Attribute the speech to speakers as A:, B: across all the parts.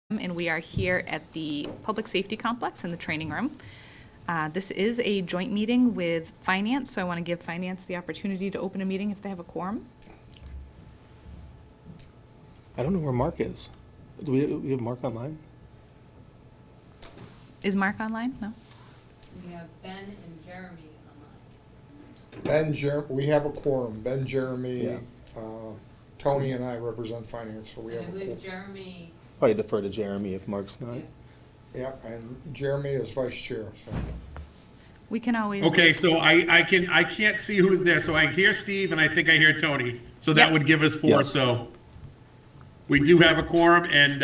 A: And we are here at the Public Safety Complex in the training room. This is a joint meeting with Finance, so I want to give Finance the opportunity to open a meeting if they have a quorum.
B: I don't know where Mark is. Do we have Mark online?
A: Is Mark online? No?
C: We have Ben and Jeremy online.
D: We have a quorum. Ben, Jeremy,
B: Yeah.
D: Tony and I represent finance, so we
C: And
D: have
C: I
D: a
C: believe
D: quorum.
C: Jeremy,
B: Probably defer to Jeremy if Mark's not.
D: Yeah, and Jeremy is vice chair, so.
A: We can always.
E: Okay, so I can't see who's there, so I hear Steve and I think I hear Tony. So that
A: Yep.
E: would give us four,
B: Yes.
E: so we do have a quorum, and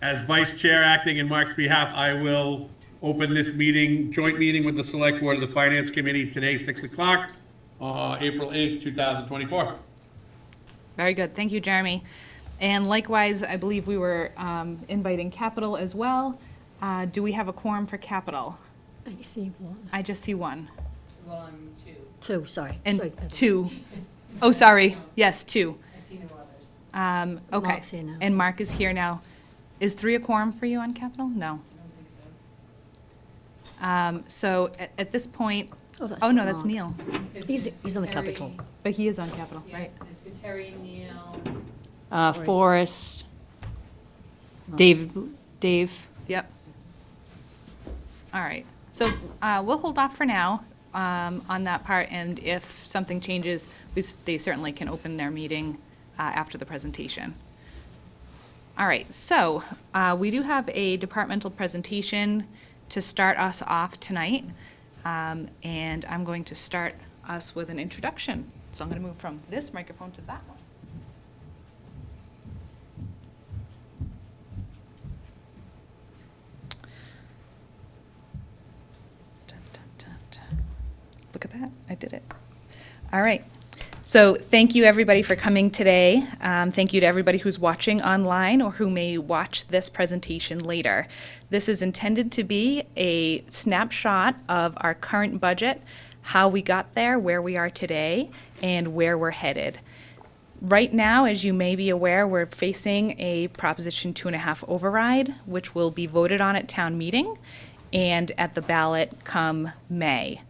E: as vice chair acting in Mark's behalf, I will open this meeting, joint meeting with the Select Board of the Finance Committee today, 6 o'clock, April 8th, 2024.
A: Very good. Thank you, Jeremy. And likewise, I believe we were inviting Capital as well. Do we have a quorum for Capital?
F: I see one.
A: I just see one.
C: well, I'm two.
F: Two, sorry.
A: And
F: Sorry.
A: two. Oh, sorry. Yes, two.
C: I see no others.
A: Okay.
F: Mark's here now.
A: And Mark is here now. Is three a quorum for you on Capital? No.
C: I don't think so.
A: So at this point,
F: Oh, that's
A: oh no,
F: not
A: that's
F: Mark.
A: Neil.
F: He's on the Capitol.
A: But he is on Capital,
C: Yeah,
A: right?
C: there's Kateri, Neil,
G: Forrest, Dave,
A: Yep. All right, so we'll hold off for now on that part, and if something changes, they certainly can open their meeting after the presentation. All right, so we do have a departmental presentation to start us off tonight, and I'm going to start us with an introduction. So I'm going to move from this microphone to that one. Dun, dun, dun, dun. Look at that, I did it. All right. So thank you, everybody, for coming today. Thank you to everybody who's watching online or who may watch this presentation later. This is intended to be a snapshot of our current budget, how we got there, where we are today, and where we're headed. Right now, as you may be aware, we're facing a Proposition 2.5 override, which will be voted on at town meeting and at the ballot come May.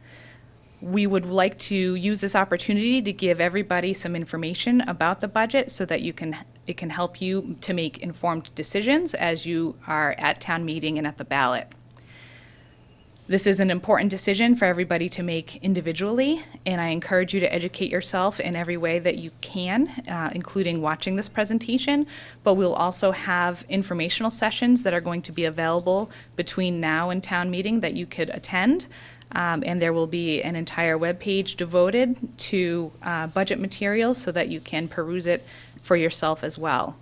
A: We would like to use this opportunity to give everybody some information about the budget so that it can help you to make informed decisions as you are at town meeting and at the ballot. This is an important decision for everybody to make individually, and I encourage you to educate yourself in every way that you can, including watching this presentation. But we'll also have informational sessions that are going to be available between now and town meeting that you could attend. And there will be an entire webpage devoted to budget materials so that you can peruse it for yourself as well.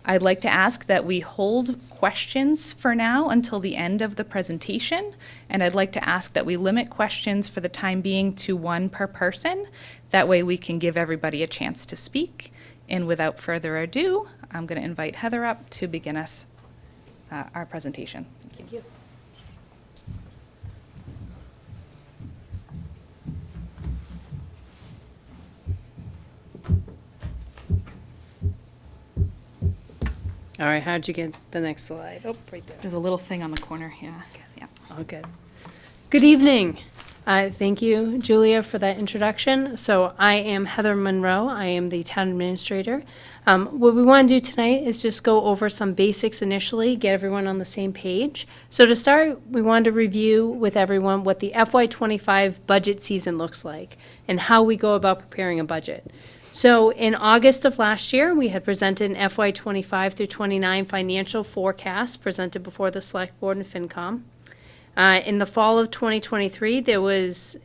A: I'd like to ask that we hold questions for now until the end of the presentation, and I'd like to ask that we limit questions for the time being to one per person. That way we can give everybody a chance to speak. And without further ado, I'm going to invite Heather up to begin us our presentation.
F: Thank you.
G: All right, how'd you get the next slide? Oh, right there.
A: There's a little thing on the corner, yeah. Yeah.
G: All good. Good evening. Thank you, Julia, for that introduction. So I am Heather Monroe. I am the town administrator. What we want to do tonight is just go over some basics initially, get everyone on the same page. So to start, we wanted to review with everyone what the FY25 budget season looks like and how we go about preparing a budget. So in August of last year, we had presented an FY25 through 29 financial forecast presented before the Select Board and FinCom. In the fall of 2023, there was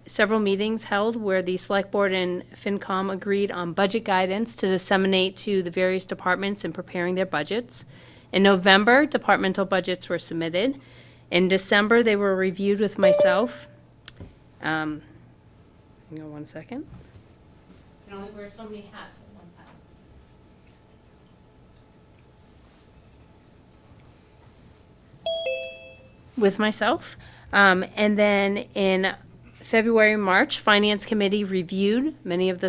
G: several meetings held where the Select Board and FinCom agreed on budget guidance to disseminate to the various departments in preparing their budgets. In November, departmental budgets were submitted. In December, they were reviewed with myself. Hang on one second.
C: You can only wear so many hats at one time.
G: With myself. And then in February, March, Finance Committee reviewed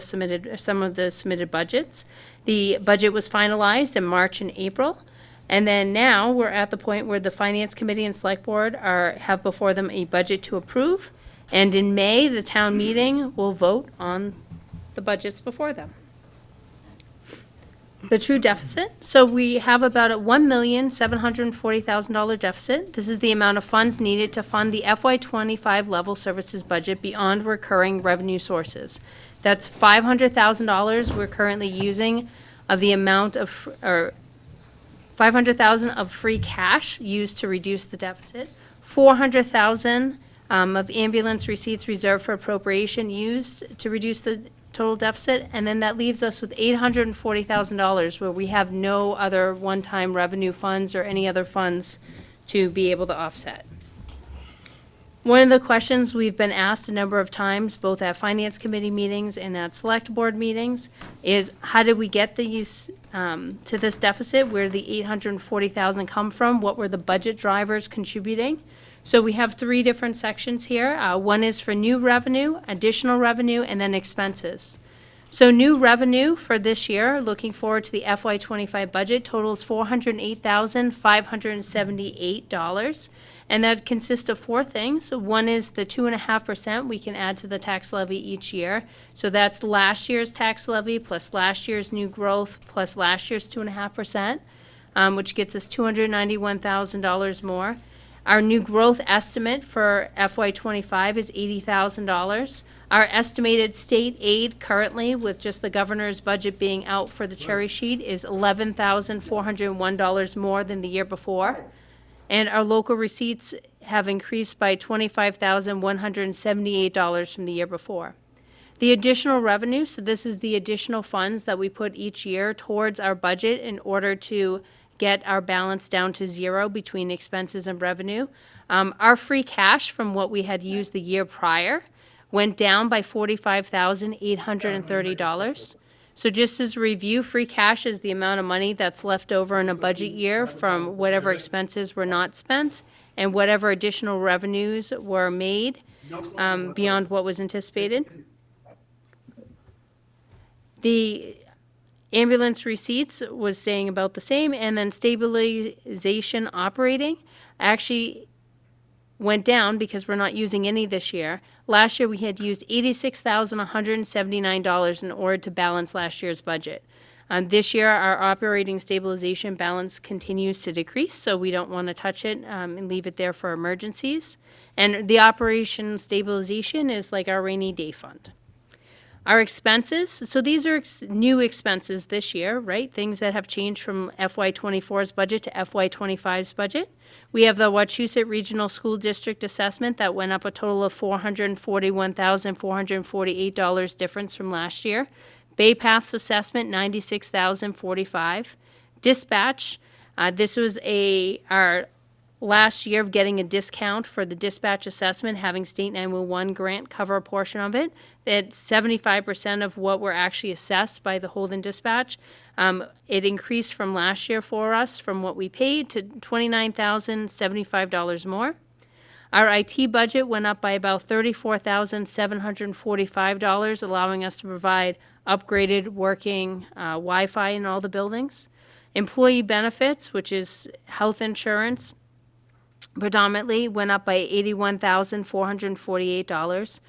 G: some of the submitted budgets. The budget was finalized in March and April. And then now we're at the point where the Finance Committee and Select Board have before them a budget to approve. And in May, the town meeting will vote on the budgets before them. The true deficit, so we have about a $1,740,000 deficit. This is the amount of funds needed to fund the FY25 level services budget beyond recurring revenue sources. That's $500,000 we're currently using of the amount of, or $500,000 of free cash used to reduce the deficit, $400,000 of ambulance receipts reserved for appropriation used to reduce the total deficit, and then that leaves us with $840,000 where we have no other one-time revenue funds or any other funds to be able to offset. One of the questions we've been asked a number of times, both at Finance Committee meetings and at Select Board meetings, is how did we get these to this deficit? Where did the $840,000 come from? What were the budget drivers contributing? So we have three different sections here. One is for new revenue, additional revenue, and then expenses. So new revenue for this year, looking forward to the FY25 budget, totals $408,578. And that consists of four things. One is the 2.5% we can add to the tax levy each year. So that's last year's tax levy plus last year's new growth plus last year's 2.5%, which gets us $291,000 more. Our new growth estimate for FY25 is $80,000. Our estimated state aid currently, with just the governor's budget being out for the cherry sheet, is $11,401 more than the year before. And our local receipts have increased by $25,178 from the year before. The additional revenue, so this is the additional funds that we put each year towards our budget in order to get our balance down to zero between expenses and revenue. Our free cash from what we had used the year prior went down by $45,830. So just as a review, free cash is the amount of money that's left over in a budget year from whatever expenses were not spent and whatever additional revenues were made beyond what was anticipated. The ambulance receipts was staying about the same, and then stabilization operating actually went down because we're not using any this year. Last year, we had used $86,179 in order to balance last year's budget. This year, our operating stabilization balance continues to decrease, so we don't want to touch it and leave it there for emergencies. And the operation stabilization is like our rainy day fund. Our expenses, so these are new expenses this year, right? Things that have changed from FY24's budget to FY25's budget. We have the Wachusett Regional School District assessment that went up a total of $441,448 difference from last year. Bay Path's assessment, $96,045. Dispatch, this was our last year of getting a discount for the dispatch assessment, having State 911 grant cover a portion of it. It's 75% of what we're actually assessed by the Holden Dispatch. It increased from last year for us from what we paid to $29,075 more. Our IT budget went up by about $34,745, allowing us to provide upgraded working Wi-Fi in all the buildings. Employee benefits, which is health insurance, predominantly went up by $81,448.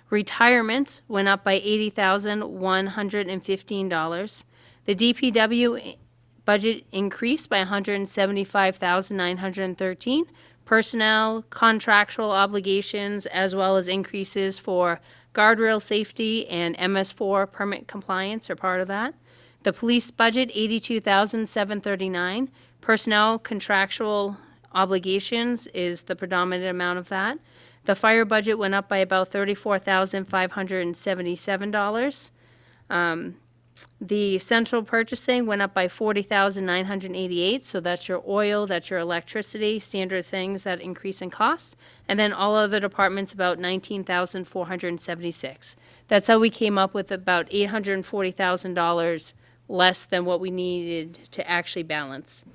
G: Retirement went up by $80,115. The DPW budget increased by $175,913. Personnel, contractual obligations, as well as increases for guardrail safety and MS4 permit compliance are part of that. The police budget, $82,739. Personnel, contractual obligations is the predominant amount of that. The fire budget went up by about $34,577. The central purchasing went up by $40,988. So that's your oil, that's your electricity, standard things that increase in costs. And then all other departments about $19,476. That's how we came up with about $840,000 less than what we needed to actually balance.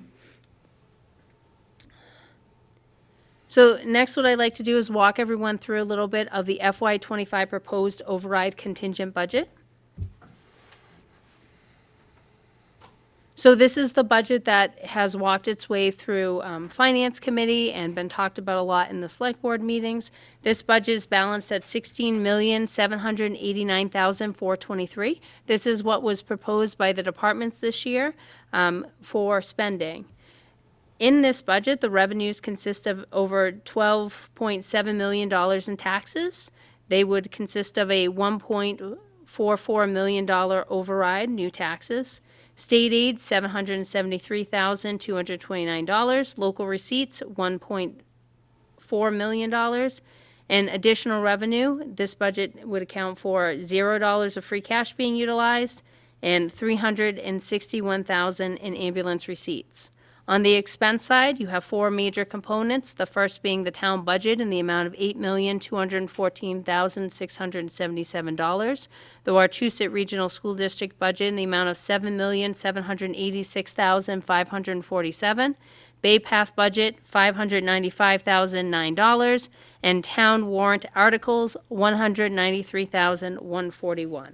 G: So next, what I'd like to do is walk everyone through a little bit of the FY25 proposed override contingent budget. So this is the budget that has walked its way through Finance Committee and been talked about a lot in the Select Board meetings. This budget is balanced at $16,789,423. This is what was proposed by the departments this year for spending. In this budget, the revenues consist of over $12.7 million in taxes. They would consist of a $1.44 million override, new taxes. State aid, $773,229. Local receipts, $1.4 million. And additional revenue, this budget would account for $0 of free cash being utilized and $361,000 in ambulance receipts. On the expense side, you have four major components, the first being the town budget in the amount of $8,214,677. The Wachusett Regional School District budget in the amount of $7,786,547. Bay Path budget, $595,009. And town warrant articles, $193,141.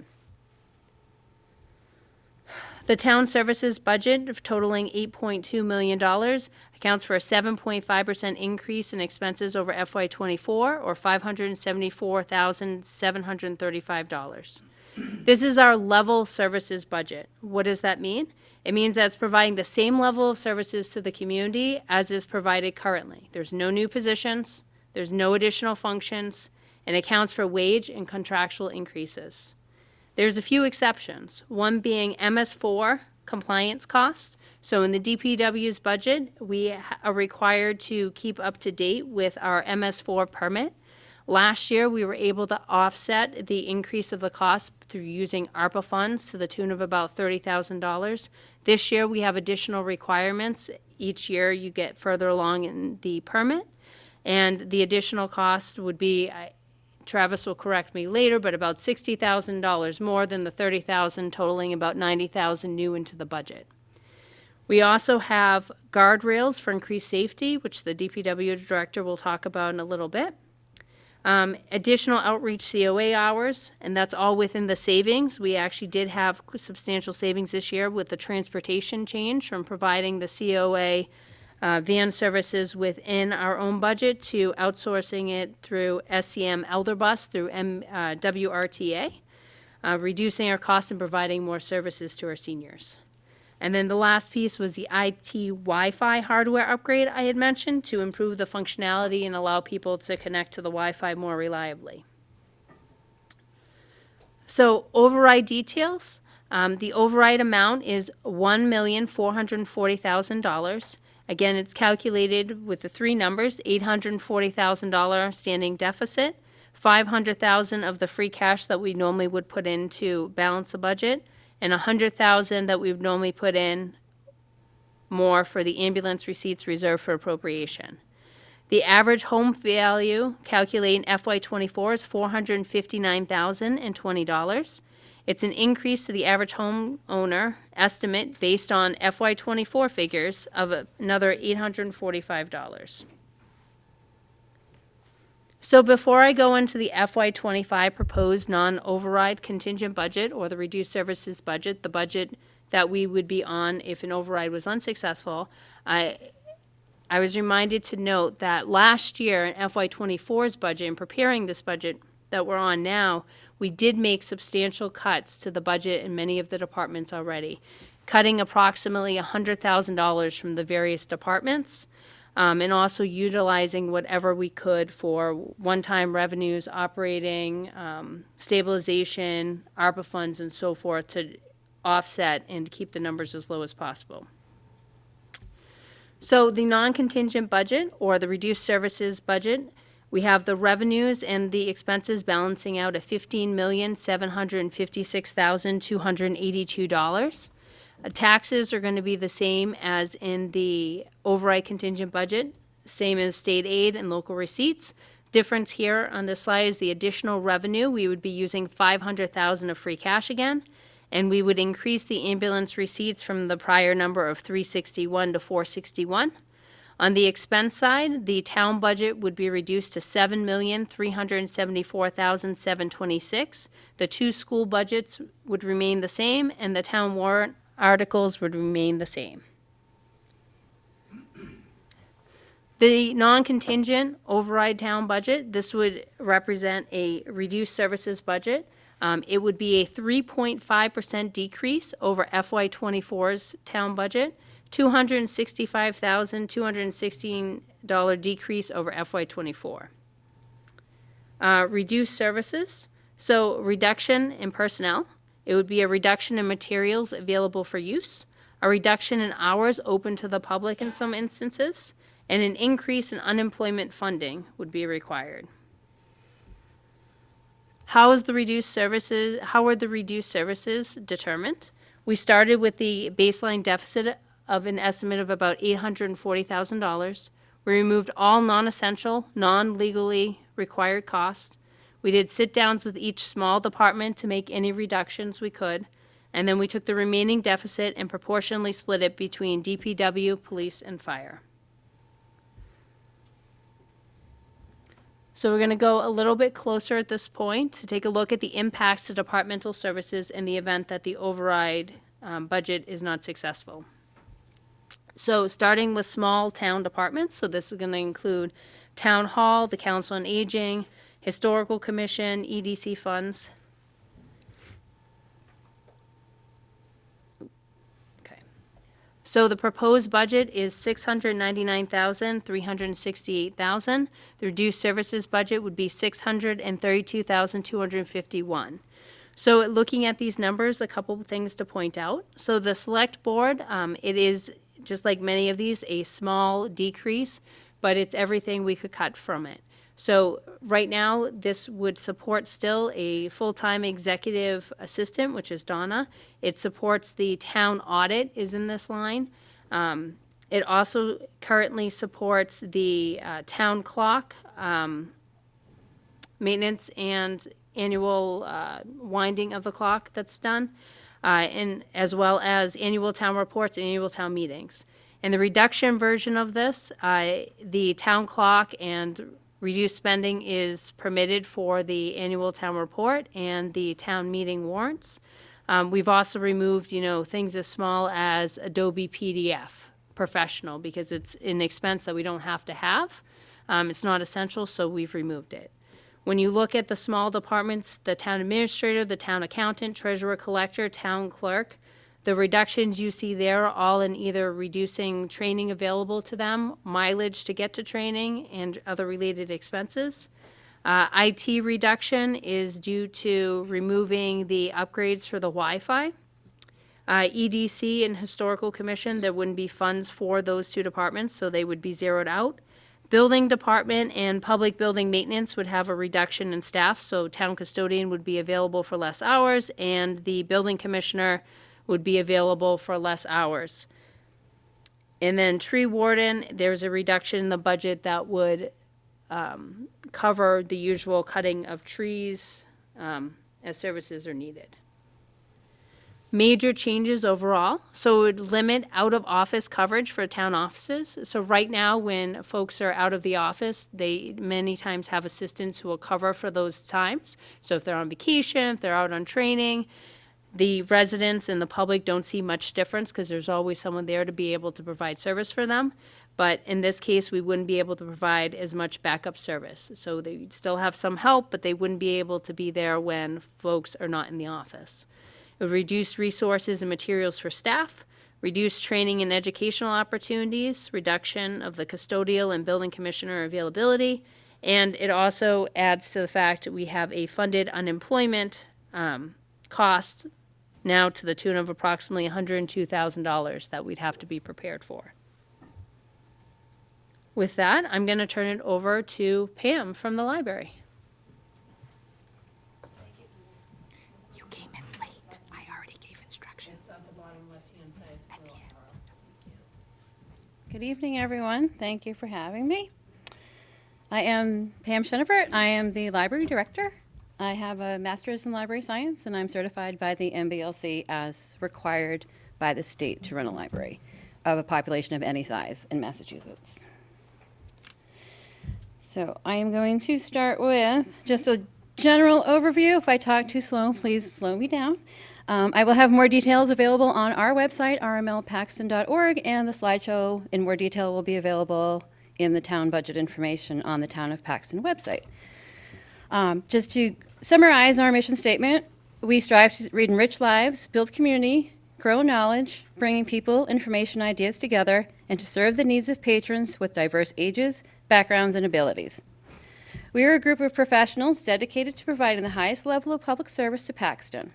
G: The town services budget totaling $8.2 million accounts for a 7.5% increase in expenses over FY24, or $574,735. This is our level services budget. What does that mean? It means that it's providing the same level of services to the community as is provided currently. There's no new positions, there's no additional functions, and accounts for wage and contractual increases. There's a few exceptions, one being MS4 compliance costs. So in the DPW's budget, we are required to keep up to date with our MS4 permit. Last year, we were able to offset the increase of the cost through using ARPA funds to the tune of about $30,000. This year, we have additional requirements. Each year, you get further along in the permit, and the additional cost would be, Travis will correct me later, but about $60,000 more than the $30,000, totaling about $90,000 new into the budget. We also have guardrails for increased safety, which the DPW director will talk about in a little bit. Additional outreach COA hours, and that's all within the savings. We actually did have substantial savings this year with the transportation change from providing the COA van services within our own budget to outsourcing it through SCM Elder Bus through WRTA, reducing our costs and providing more services to our seniors. And then the last piece was the IT Wi-Fi hardware upgrade I had mentioned to improve the functionality and allow people to connect to the Wi-Fi more reliably. So override details. The override amount is $1,440,000. Again, it's calculated with the three numbers, $840,000 standing deficit, $500,000 of the free cash that we normally would put in to balance the budget, and $100,000 that we would normally put in more for the ambulance receipts reserved for appropriation. The average home value calculated in FY24 is $459,020. It's an increase to the average homeowner estimate based on FY24 figures of another $845. So before I go into the FY25 proposed non-override contingent budget or the reduced services budget, the budget that we would be on if an override was unsuccessful, I was reminded to note that last year in FY24's budget, in preparing this budget that we're on now, we did make substantial cuts to the budget in many of the departments already, cutting approximately $100,000 from the various departments, and also utilizing whatever we could for one-time revenues, operating, stabilization, ARPA funds, and so forth to offset and keep the numbers as low as possible. So the non-contingent budget or the reduced services budget, we have the revenues and the expenses balancing out at $15,756,282. Taxes are going to be the same as in the override contingent budget, same as state aid and local receipts. Difference here on this slide is the additional revenue. We would be using $500,000 of free cash again, and we would increase the ambulance receipts from the prior number of 361 to 461. On the expense side, the town budget would be reduced to $7,374,726. The two school budgets would remain the same, and the town warrant articles would remain the same. The non-contingent override town budget, this would represent a reduced services budget. It would be a 3.5% decrease over FY '24's town budget, $265,216 decrease over FY '24. Reduced services, so reduction in personnel. It would be a reduction in materials available for use, a reduction in hours open to the public in some instances, and an increase in unemployment funding would be required. How were the reduced services determined? We started with the baseline deficit of an estimate of about $840,000. We removed all non-essential, non-legally required costs. We did sit-downs with each small department to make any reductions we could. And then we took the remaining deficit and proportionally split it between DPW, police, and fire. So we're going to go a little bit closer at this point to take a look at the impacts to departmental services in the event that the override budget is not successful. So starting with small town departments, so this is going to include town hall, the council on aging, historical commission, EDC funds. Okay. So the proposed budget is $699,368,000. The reduced services budget would be $632,251. So looking at these numbers, a couple of things to point out. So the select board, it is, just like many of these, a small decrease, but it's everything we could cut from it. So right now, this would support still a full-time executive assistant, which is Donna. It supports the town audit is in this line. It also currently supports the town clock, maintenance and annual winding of the clock that's done, and as well as annual town reports and annual town meetings. And the reduction version of this, the town clock and reduced spending is permitted for the annual town report and the town meeting warrants. We've also removed, things as small as Adobe PDF Professional because it's an expense that we don't have to have. It's not essential, so we've removed it. When you look at the small departments, the town administrator, the town accountant, treasurer, collector, town clerk, the reductions you see there are all in either reducing training available to them, mileage to get to training, and other related expenses. IT reduction is due to removing the upgrades for the Wi-Fi. EDC and Historical Commission, there wouldn't be funds for those two departments, so they would be zeroed out. Building Department and Public Building Maintenance would have a reduction in staff, so town custodian would be available for less hours, and the Building Commissioner would be available for less hours. And then Tree Warden, there's a reduction in the budget that would cover the usual cutting of trees as services are needed. Major changes overall, so it would limit out-of-office coverage for town offices. So right now, when folks are out of the office, they many times have assistants who will cover for those times. So if they're on vacation, if they're out on training, the residents and the public don't see much difference because there's always someone there to be able to provide service for them. But in this case, we wouldn't be able to provide as much backup service. So they'd still have some help, but they wouldn't be able to be there when folks are not in the office. It would reduce resources and materials for staff, reduce training and educational opportunities, reduction of the custodial and building commissioner availability, and it also adds to the fact that we have a funded unemployment cost now to the tune of approximately $102,000 that we'd have to be prepared for. With that, I'm going to turn it over to Pam from the library.
A: You came in late. I already gave instructions.
C: It's at the bottom left-hand side, it's a little arrow.
H: Good evening, everyone. Thank you for having me. I am Pam Shenifert. I am the library director. I have a master's in library science, and I'm certified by the MBLC as required by the state to run a library. of a population of any size in Massachusetts. So I am going to start with just a general overview. If I talk too slow, please slow me down. I will have more details available on our website, rmlpaxton.org, and the slideshow in more detail will be available in the town budget information on the Town of Paxton website. Just to summarize our mission statement, we strive to enrich lives, build community, grow knowledge, bringing people, information, ideas together, and to serve the needs of patrons with diverse ages, backgrounds, and abilities. We are a group of professionals dedicated to providing the highest level of public service to Paxton.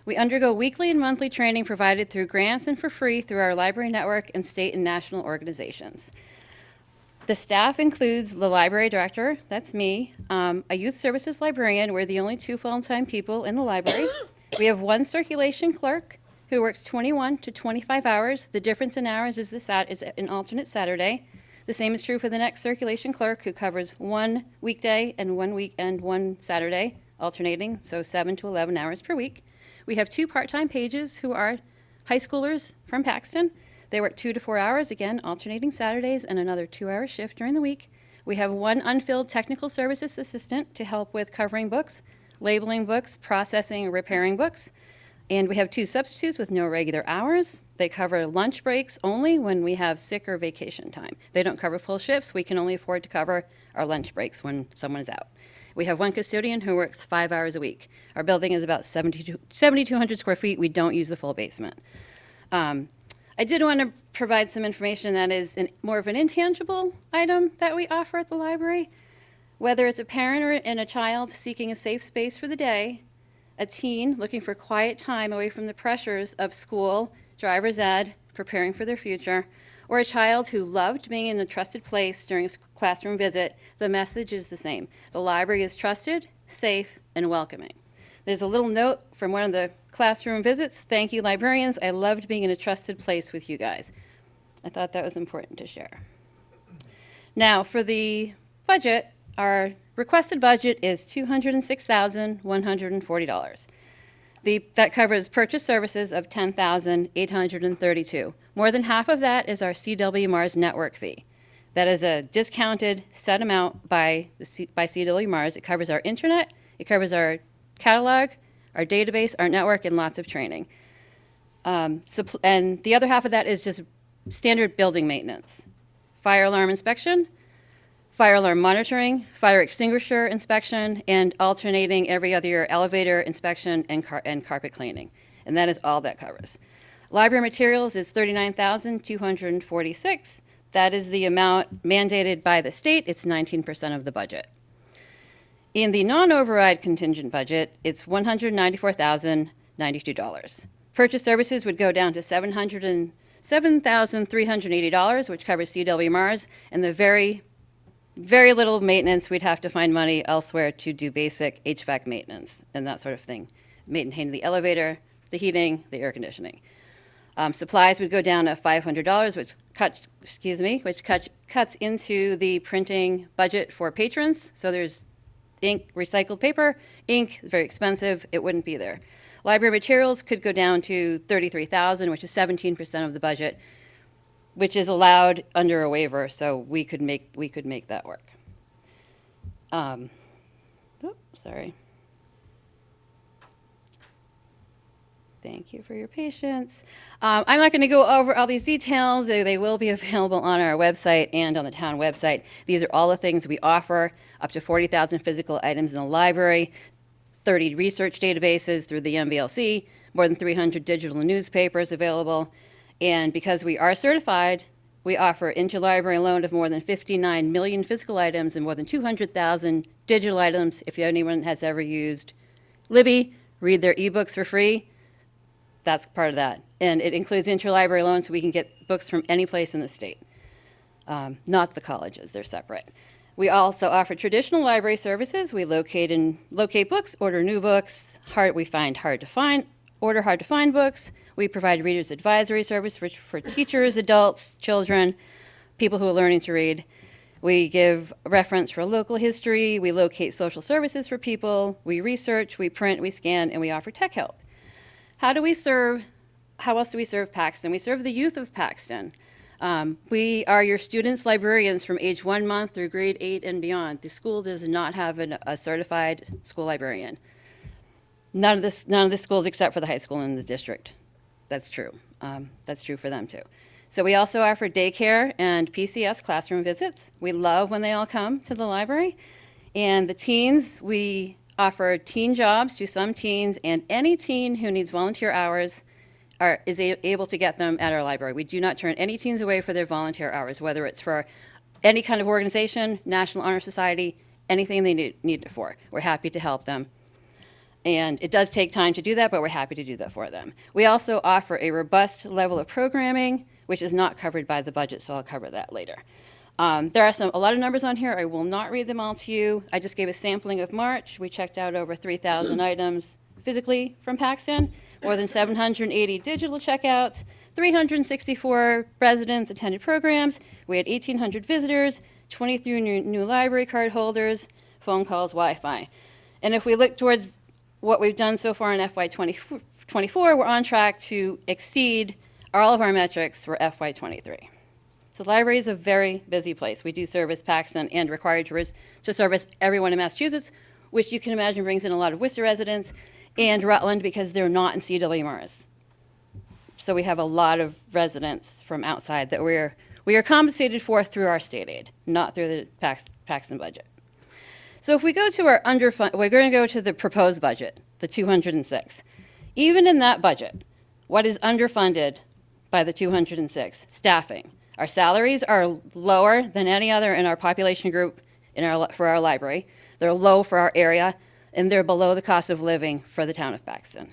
H: We undergo weekly and monthly training provided through grants and for free through our library network and state and national organizations. The staff includes the library director, that's me, a youth services librarian, we're the only 2 full-time people in the library. We have 1 circulation clerk who works 21 to 25 hours. The difference in hours is an alternate Saturday. The same is true for the next circulation clerk who covers 1 weekday and 1 weekend, 1 Saturday, alternating, so 7 to 11 hours per week. We have 2 part-time pages who are high schoolers from Paxton. They work 2 to 4 hours, again, alternating Saturdays, and another 2-hour shift during the week. We have 1 unfilled technical services assistant to help with covering books, labeling books, processing, repairing books. And we have 2 substitutes with no regular hours. They cover lunch breaks only when we have sick or vacation time. They don't cover full shifts. We can only afford to cover our lunch breaks when someone is out. We have 1 custodian who works 5 hours a week. Our building is about 7,200 square feet. We don't use the full basement. I did want to provide some information that is more of an intangible item that we offer at the library. Whether it's a parent and a child seeking a safe space for the day, a teen looking for quiet time away from the pressures of school, driver's ed, preparing for their future, or a child who loved being in a trusted place during a classroom visit, the message is the same. The library is trusted, safe, and welcoming. There's a little note from one of the classroom visits. Thank you, librarians. I loved being in a trusted place with you guys. I thought that was important to share. Now, for the budget, our requested budget is $206,140. That covers purchase services of $10,832. More than half of that is our CW Mars network fee. That is a discounted set amount by CW Mars. It covers our internet, it covers our catalog, our database, our network, and lots of training. And the other half of that is just standard building maintenance. Fire alarm inspection, fire alarm monitoring, fire extinguisher inspection, and alternating every other year elevator inspection and carpet cleaning. And that is all that covers. Library materials is $39,246. That is the amount mandated by the state. It's 19% of the budget. In the non-override contingent budget, it's $194,092. Purchase services would go down to $7,380, which covers CW Mars, and the very little maintenance, we'd have to find money elsewhere to do basic HVAC maintenance and that sort of thing. Maintain the elevator, the heating, the air conditioning. Supplies would go down to $500, which cuts into the printing budget for patrons. So there's ink, recycled paper, ink is very expensive, it wouldn't be there. Library materials could go down to $33,000, which is 17% of the budget, which is allowed under a waiver, so we could make that work. Sorry. Thank you for your patience. I'm not going to go over all these details. They will be available on our website and on the town website. These are all the things we offer, up to 40,000 physical items in the library, 30 research databases through the MBLC, more than 300 digital newspapers available. And because we are certified, we offer interlibrary loan of more than 59 million physical items and more than 200,000 digital items. If anyone has ever used Libby, read their ebooks for free, that's part of that. And it includes interlibrary loans, so we can get books from any place in the state. Not the colleges, they're separate. We also offer traditional library services. We locate books, order new books, order hard to find books. We provide readers advisory service for teachers, adults, children, people who are learning to read. We give reference for local history. We locate social services for people. We research, we print, we scan, and we offer tech help. How do we serve how else do we serve Paxton? We serve the youth of Paxton. We are your students' librarians from age 1 month through grade 8 and beyond. The school does not have a certified school librarian. None of the schools except for the high school in the district. That's true. That's true for them too. So we also offer daycare and PCS classroom visits. We love when they all come to the library. And the teens, we offer teen jobs to some teens, and any teen who needs volunteer hours is able to get them at our library. We do not turn any teens away for their volunteer hours, whether it's for any kind of organization, National Honor Society, anything they need it for. We're happy to help them. And it does take time to do that, but we're happy to do that for them. We also offer a robust level of programming, which is not covered by the budget, so I'll cover that later. There are a lot of numbers on here. I will not read them all to you. I just gave a sampling of March. We checked out over 3,000 items physically from Paxton, more than 780 digital checkouts, 364 residents attended programs. We had 1,800 visitors, 23 new library card holders, phone calls, Wi-Fi. And if we look towards what we've done so far in FY24, we're on track to exceed all of our metrics for FY23. So the library is a very busy place. We do service Paxton and required to service everyone in Massachusetts, which you can imagine brings in a lot of Worcester residents and Rutland because they're not in CWMRs. So we have a lot of residents from outside that we are compensated for through our state aid, not through the Paxton budget. So if we go to our we're going to go to the proposed budget, the 206. Even in that budget, what is underfunded by the 206? Staffing. Our salaries are lower than any other in our population group for our library. They're low for our area, and they're below the cost of living for the town of Paxton.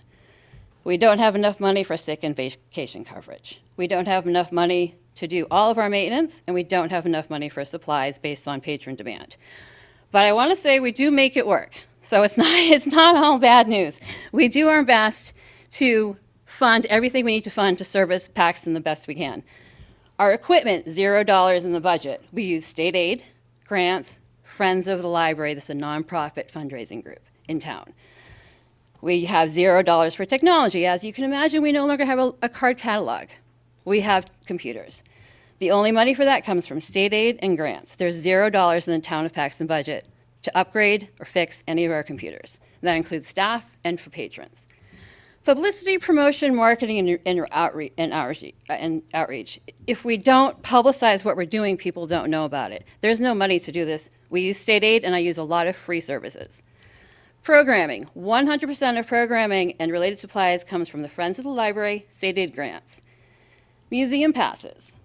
H: We don't have enough money for sick and vacation coverage. We don't have enough money to do all of our maintenance, and we don't have enough money for supplies based on patron demand. But I want to say we do make it work. So it's not all bad news. We do our best to fund everything we need to fund to service Paxton the best we can. Our equipment, $0 in the budget. We use state aid, grants, Friends of the Library. This is a nonprofit fundraising group in town. We have $0 for technology. As you can imagine, we no longer have a card catalog. We have computers. The only money for that comes from state aid and grants. There's $0 in the town of Paxton budget to upgrade or fix any of our computers. That includes staff and for patrons. Publicity, promotion, marketing, and outreach. If we don't publicize what we're doing, people don't know about it. There's no money to do this. We use state aid, and I use a lot of free services. Programming. 100% of programming and related supplies comes from the Friends of the Library, state aid grants. Museum passes.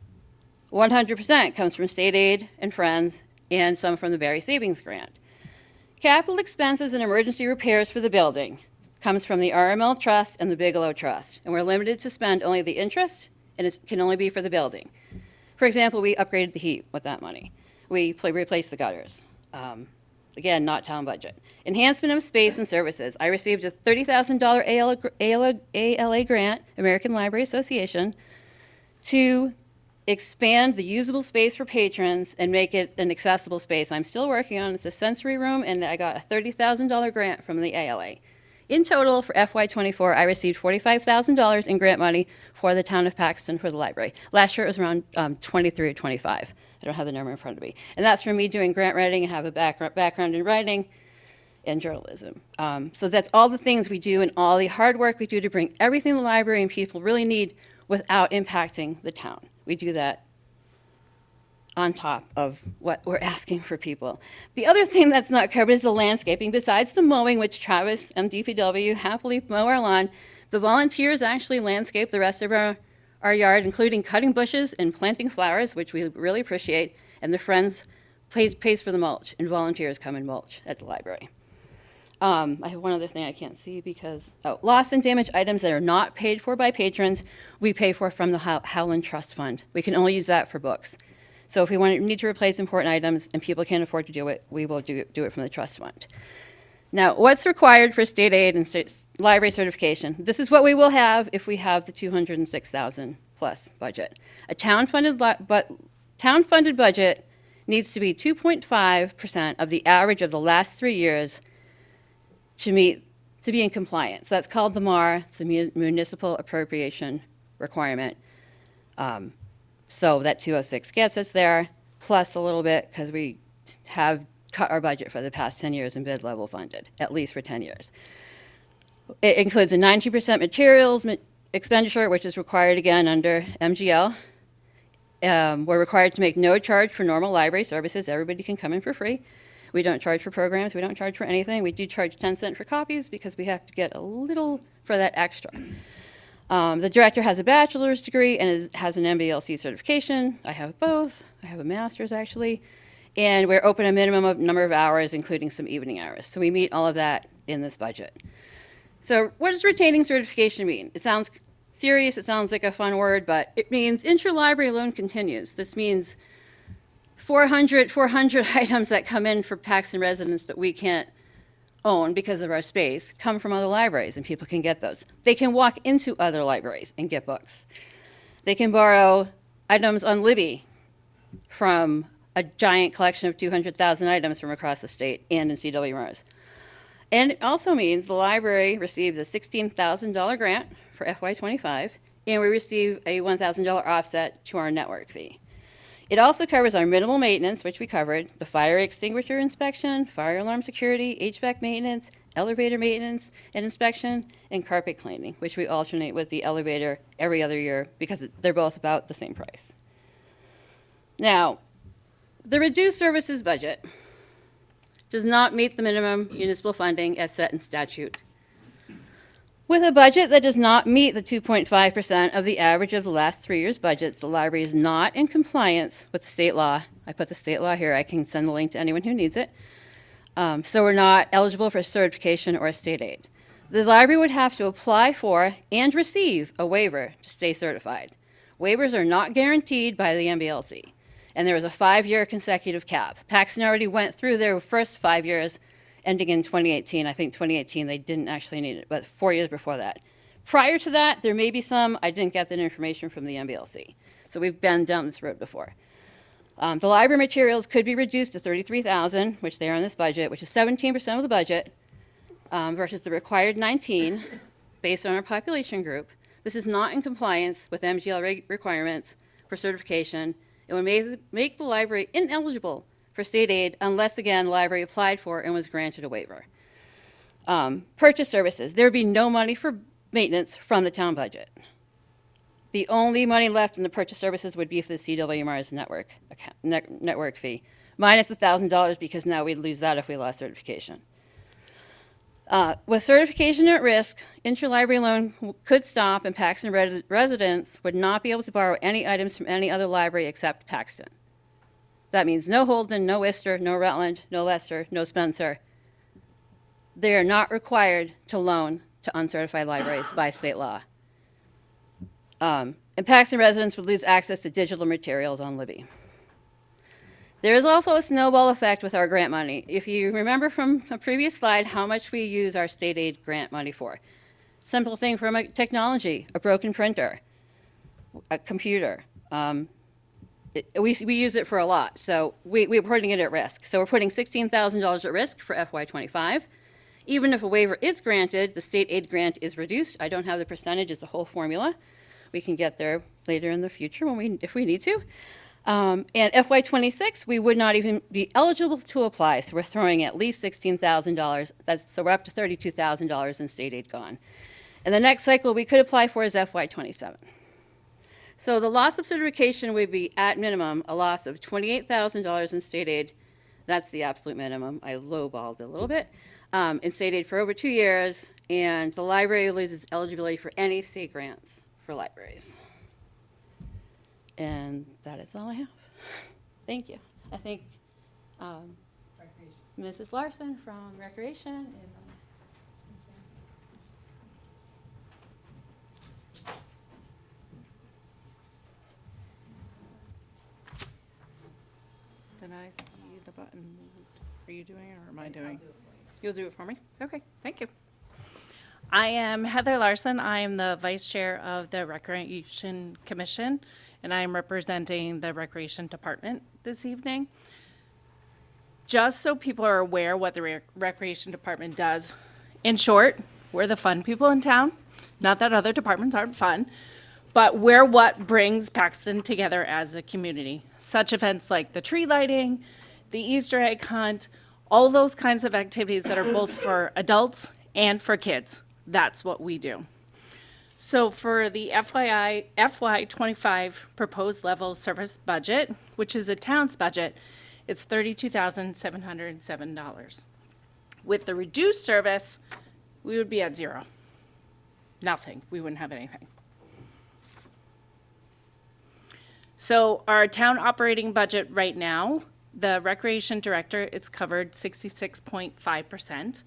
H: 100% comes from state aid and Friends, and some from the Berry Savings Grant. Capital expenses and emergency repairs for the building comes from the RML Trust and the Bigelow Trust, and we're limited to spend only the interest, and it can only be for the building. For example, we upgraded the heat with that money. We replaced the gutters. Again, not town budget. Enhancement of space and services. I received a $30,000 ALA grant, American Library Association, to expand the usable space for patrons and make it an accessible space. I'm still working on it. It's a sensory room, and I got a $30,000 grant from the ALA. In total, for FY24, I received $45,000 in grant money for the town of Paxton for the library. Last year, it was around 23 or 25. I don't have the number in front of me. And that's from me doing grant writing and have a background in writing and journalism. So that's all the things we do and all the hard work we do to bring everything the library and people really need without impacting the town. We do that on top of what we're asking for people. The other thing that's not covered is the landscaping. Besides the mowing, which Travis and DPW happily mow our lawn, the volunteers actually landscape the rest of our yard, including cutting bushes and planting flowers, which we really appreciate, and the Friends pays for the mulch, and volunteers come and mulch at the library. I have one other thing I can't see because, lost and damaged items that are not paid for by patrons, we pay for from the Howland Trust Fund. We can only use that for books. So if we need to replace important items and people can't afford to do it, we will do it from the trust fund. Now, what's required for state aid and library certification? This is what we will have if we have the 206,000 plus budget. A town-funded budget needs to be 2.5% of the average of the last 3 years to meet to be in compliance. That's called the MAR, it's the Municipal Appropriation Requirement. So that 206 gets us there, plus a little bit, because we have cut our budget for the past 10 years and bid level funded, at least for 10 years. It includes a 90% materials expenditure, which is required again under MGL. We're required to make no charge for normal library services. Everybody can come in for free. We don't charge for programs. We don't charge for anything. We do charge 10 cents for copies because we have to get a little for that extra. The director has a bachelor's degree and has an MBLC certification. I have both. I have a master's, actually. And we're open a minimum of number of hours, including some evening hours. So we meet all of that in this budget. So what does retaining certification mean? It sounds serious. It sounds like a fun word, but it means interlibrary loan continues. This means 400 items that come in for Paxton residents that we can't own because of our space come from other libraries, and people can get those. They can walk into other libraries and get books. They can borrow items on Libby from a giant collection of 200,000 items from across the state and in CWMRs. And it also means the library receives a $16,000 grant for FY25, and we receive a $1,000 offset to our network fee. It also covers our minimal maintenance, which we covered, the fire extinguisher inspection, fire alarm security, HVAC maintenance, elevator maintenance and inspection, and carpet cleaning, which we alternate with the elevator every other year because they're both about the same price. Now, the reduced services budget does not meet the minimum municipal funding as set in statute. With a budget that does not meet the 2.5% of the average of the last 3 years' budgets, the library is not in compliance with state law. I put the state law here. I can send the link to anyone who needs it. So we're not eligible for certification or state aid. The library would have to apply for and receive a waiver to stay certified. Waivers are not guaranteed by the MBLC, and there is a 5-year consecutive cap. Paxton already went through their first 5 years, ending in 2018. I think 2018 they didn't actually need it, but 4 years before that. Prior to that, there may be some. I didn't get that information from the MBLC. So we've been down this road before. The library materials could be reduced to $33,000, which they are in this budget, which is 17% of the budget, versus the required 19, based on our population group. This is not in compliance with MGL requirements for certification. It would make the library ineligible for state aid unless, again, the library applied for and was granted a waiver. Purchase services. There would be no money for maintenance from the town budget. The only money left in the purchase services would be for the CWMR's network fee, minus $1,000 because now we'd lose that if we lost certification. With certification at risk, interlibrary loan could stop and Paxton residents would not be able to borrow any items from any other library except Paxton. That means no Holden, no Worcester, no Rutland, no Leicester, no Spencer. They are not required to loan to uncertified libraries by state law. And Paxton residents would lose access to digital materials on Libby. There is also a snowball effect with our grant money. If you remember from a previous slide how much we use our state aid grant money for. Simple thing from a technology, a broken printer, a computer. We use it for a lot, so we're putting it at risk. So we're putting $16,000 at risk for FY25. Even if a waiver is granted, the state aid grant is reduced. I don't have the percentage, it's a whole formula. We can get there later in the future if we need to. And FY26, we would not even be eligible to apply, so we're throwing at least $16,000. So we're up to $32,000 in state aid gone. And the next cycle we could apply for is FY27. So the loss of certification would be, at minimum, a loss of $28,000 in state aid. That's the absolute minimum. I lowballed a little bit. In state aid for over 2 years, and the library loses eligibility for any state grants for libraries. And that is all I have. Thank you. I think Mrs. Larson from Recreation is on.
I: Did I see the button moved? Are you doing it or am I doing? You'll do it for me? Okay, thank you. I am Heather Larson. I am the Vice Chair of the Recreation Commission, and I am representing the Recreation Department this evening. Just so people are aware what the Recreation Department does, in short, We're the fun people in town. Not that other departments aren't fun, but we're what brings Paxton together as a community. Such events like the tree lighting, the Easter egg hunt, all those kinds of activities that are both for adults and for kids. That's what we do. So for the FY25 proposed level service budget, which is the town's budget, it's $32,707. With the reduced service, we would be at zero. Nothing. We wouldn't have anything. So our town operating budget right now, the recreation director, it's covered 66.5%.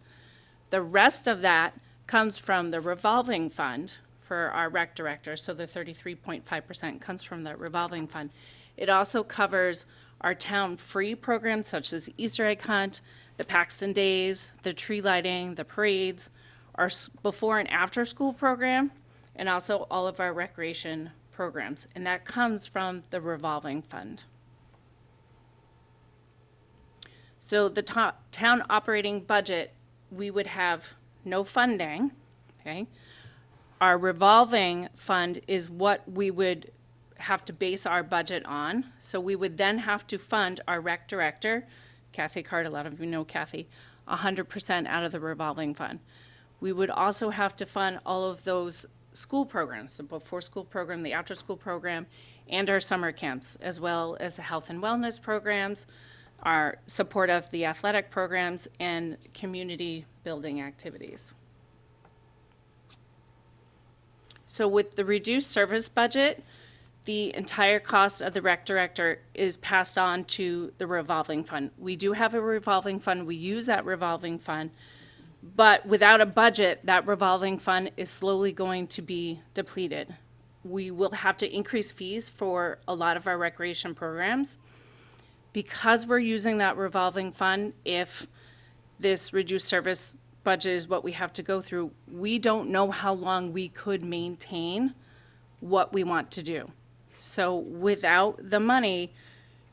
I: The rest of that comes from the revolving fund for our rec director, so the 33.5% comes from that revolving fund. It also covers our town free programs such as the Easter egg hunt, the Paxton Days, the tree lighting, the parades, our before and after school program, and also all of our recreation programs. And that comes from the revolving fund. So the town operating budget, we would have no funding, okay? Our revolving fund is what we would have to base our budget on. So we would then have to fund our rec director, Kathy Card, a lot of you know Kathy, 100% out of the revolving fund. We would also have to fund all of those school programs, the before school program, the after school program, and our summer camps, as well as the health and wellness programs, our support of the athletic programs, and community building activities. So with the reduced service budget, the entire cost of the rec director is passed on to the revolving fund. We do have a revolving fund. We use that revolving fund. But without a budget, that revolving fund is slowly going to be depleted. We will have to increase fees for a lot of our recreation programs. Because we're using that revolving fund, if this reduced service budget is what we have to go through, we don't know how long we could maintain what we want to do. So without the money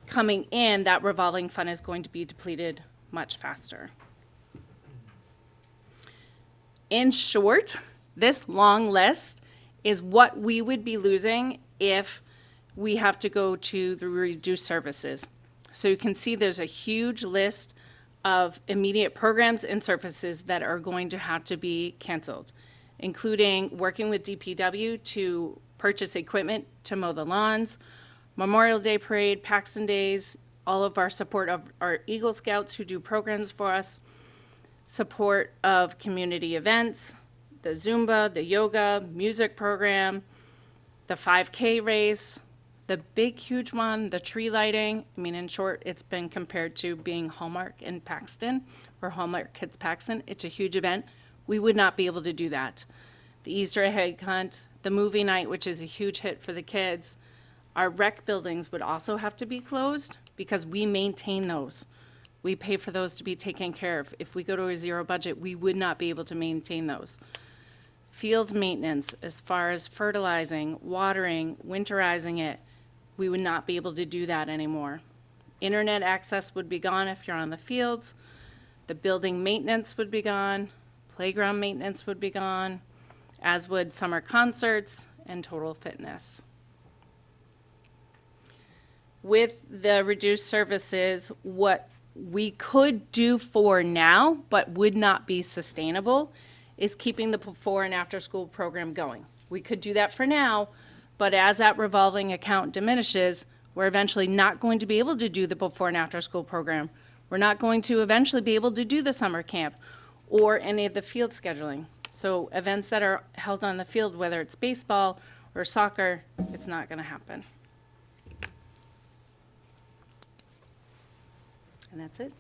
I: coming in, that revolving fund is going to be depleted much faster. In short, this long list is what we would be losing if we have to go to the reduced services. So you can see there's a huge list of immediate programs and services that are going to have to be canceled, including working with DPW to purchase equipment to mow the lawns, Memorial Day Parade, Paxton Days, all of our support of our Eagle Scouts who do programs for us, support of community events, the Zumba, the yoga, music program, the 5K race, the big, huge one, the tree lighting. I mean, in short, it's been compared to being Hallmark in Paxton, or Hallmark Kids Paxton. It's a huge event. We would not be able to do that. The Easter egg hunt, the movie night, which is a huge hit for the kids. Our rec buildings would also have to be closed because we maintain those. We pay for those to be taken care of. If we go to a zero budget, we would not be able to maintain those. Field maintenance, as far as fertilizing, watering, winterizing it, we would not be able to do that anymore. Internet access would be gone if you're on the fields. The building maintenance would be gone. Playground maintenance would be gone, as would summer concerts and total fitness. With the reduced services, what we could do for now, but would not be sustainable, is keeping the before and after school program going. We could do that for now, but as that revolving account diminishes, we're eventually not going to be able to do the before and after school program. We're not going to eventually be able to do the summer camp or any of the field scheduling. So events that are held on the field, whether it's baseball or soccer, it's not going to happen. And that's it.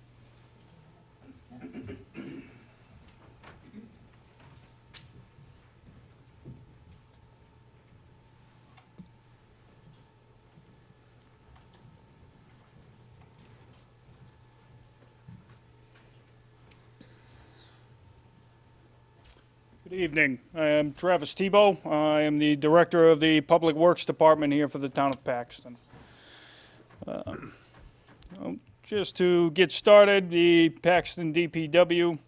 J: Good evening. I am Travis Tebow. I am the Director of the Public Works Department here for the town of Paxton. Just to get started, the Paxton DPW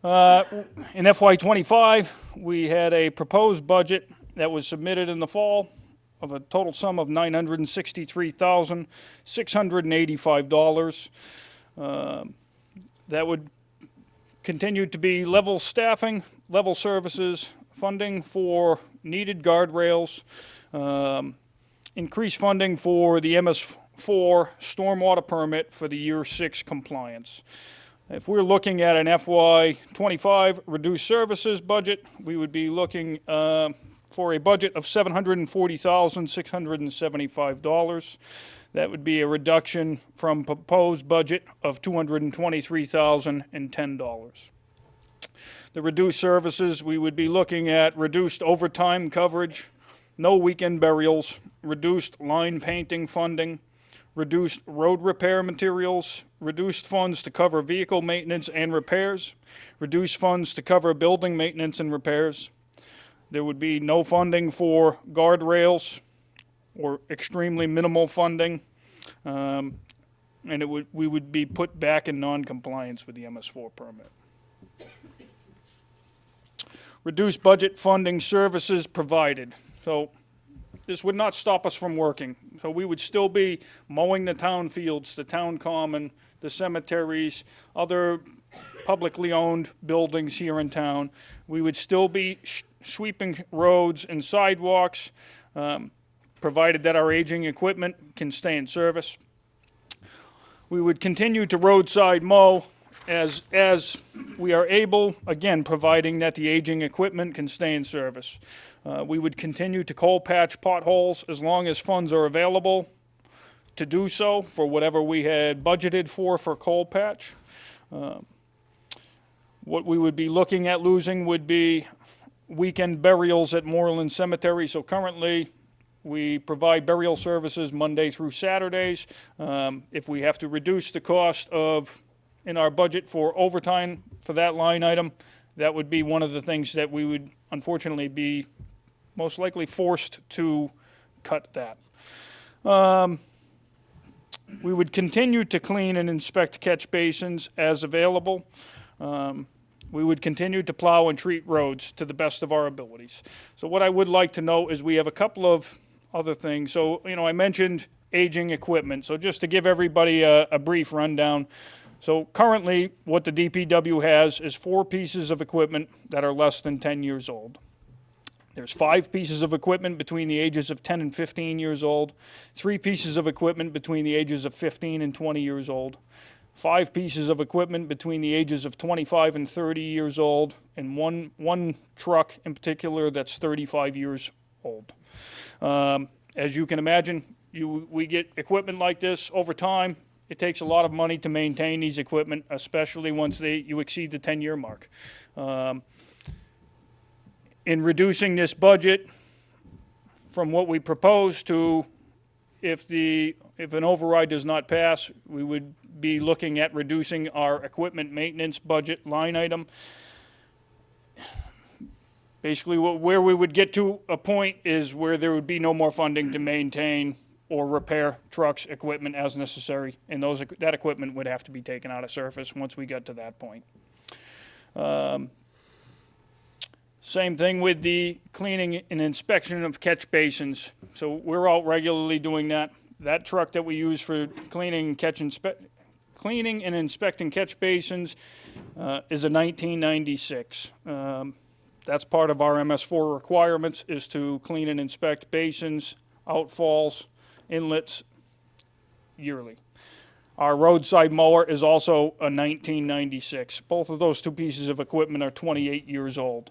J: In FY '25, we had a proposed budget that was submitted in the fall of a total sum of $963,685. That would continue to be level staffing, level services, funding for needed guardrails, increased funding for the MS4 stormwater permit for the year 6 compliance. If we're looking at an FY '25 reduced services budget, we would be looking for a budget of $740,675. That would be a reduction from proposed budget of $223,010. The reduced services, we would be looking at reduced overtime coverage, no weekend burials, reduced line painting funding, reduced road repair materials, reduced funds to cover vehicle maintenance and repairs, reduced funds to cover building maintenance and repairs. There would be no funding for guardrails or extremely minimal funding, and we would be put back in non-compliance with the MS4 permit. Reduced budget funding services provided. So this would not stop us from working. So we would still be mowing the town fields, the town common, the cemeteries, other publicly owned buildings here in town. We would still be sweeping roads and sidewalks, provided that our aging equipment can stay in service. We would continue to roadside mow as we are able, again, providing that the aging equipment can stay in service. We would continue to coal patch potholes as long as funds are available to do so for whatever we had budgeted for coal patch. What we would be looking at losing would be weekend burials at Moreland Cemetery. So currently, we provide burial services Monday through Saturdays. If we have to reduce the cost in our budget for overtime for that line item, that would be one of the things that we would unfortunately be most likely forced to cut that. We would continue to clean and inspect catch basins as available. We would continue to plow and treat roads to the best of our abilities. So what I would like to note is we have a couple of other things. So, I mentioned aging equipment. So just to give everybody a brief rundown. So currently, what the DPW has is 4 pieces of equipment that are less than 10 years old. There's 5 pieces of equipment between the ages of 10 and 15 years old, 3 pieces of equipment between the ages of 15 and 20 years old, 5 pieces of equipment between the ages of 25 and 30 years old, and one truck in particular that's 35 years old. As you can imagine, we get equipment like this over time. It takes a lot of money to maintain these equipment, especially once you exceed the 10-year mark. In reducing this budget from what we propose to, if an override does not pass, we would be looking at reducing our equipment maintenance budget line item. Basically, where we would get to a point is where there would be no more funding to maintain or repair trucks, equipment as necessary, and that equipment would have to be taken out of service once we got to that point. Same thing with the cleaning and inspection of catch basins. So we're out regularly doing that. That truck that we use for cleaning and inspecting catch basins is a 1996. That's part of our MS4 requirements, is to clean and inspect basins, outfalls, inlets yearly. Our roadside mower is also a 1996. Both of those 2 pieces of equipment are 28 years old.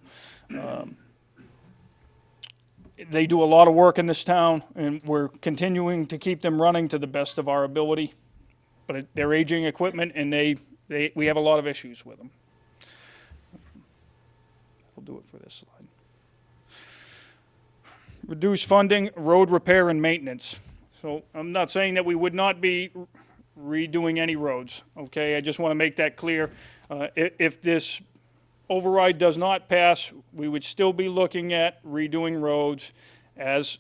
J: They do a lot of work in this town, and we're continuing to keep them running to the best of our ability. But they're aging equipment, and we have a lot of issues with them. I'll do it for this slide. Reduce funding, road repair and maintenance. So I'm not saying that we would not be redoing any roads, okay? I just want to make that clear. If this override does not pass, we would still be looking at redoing roads as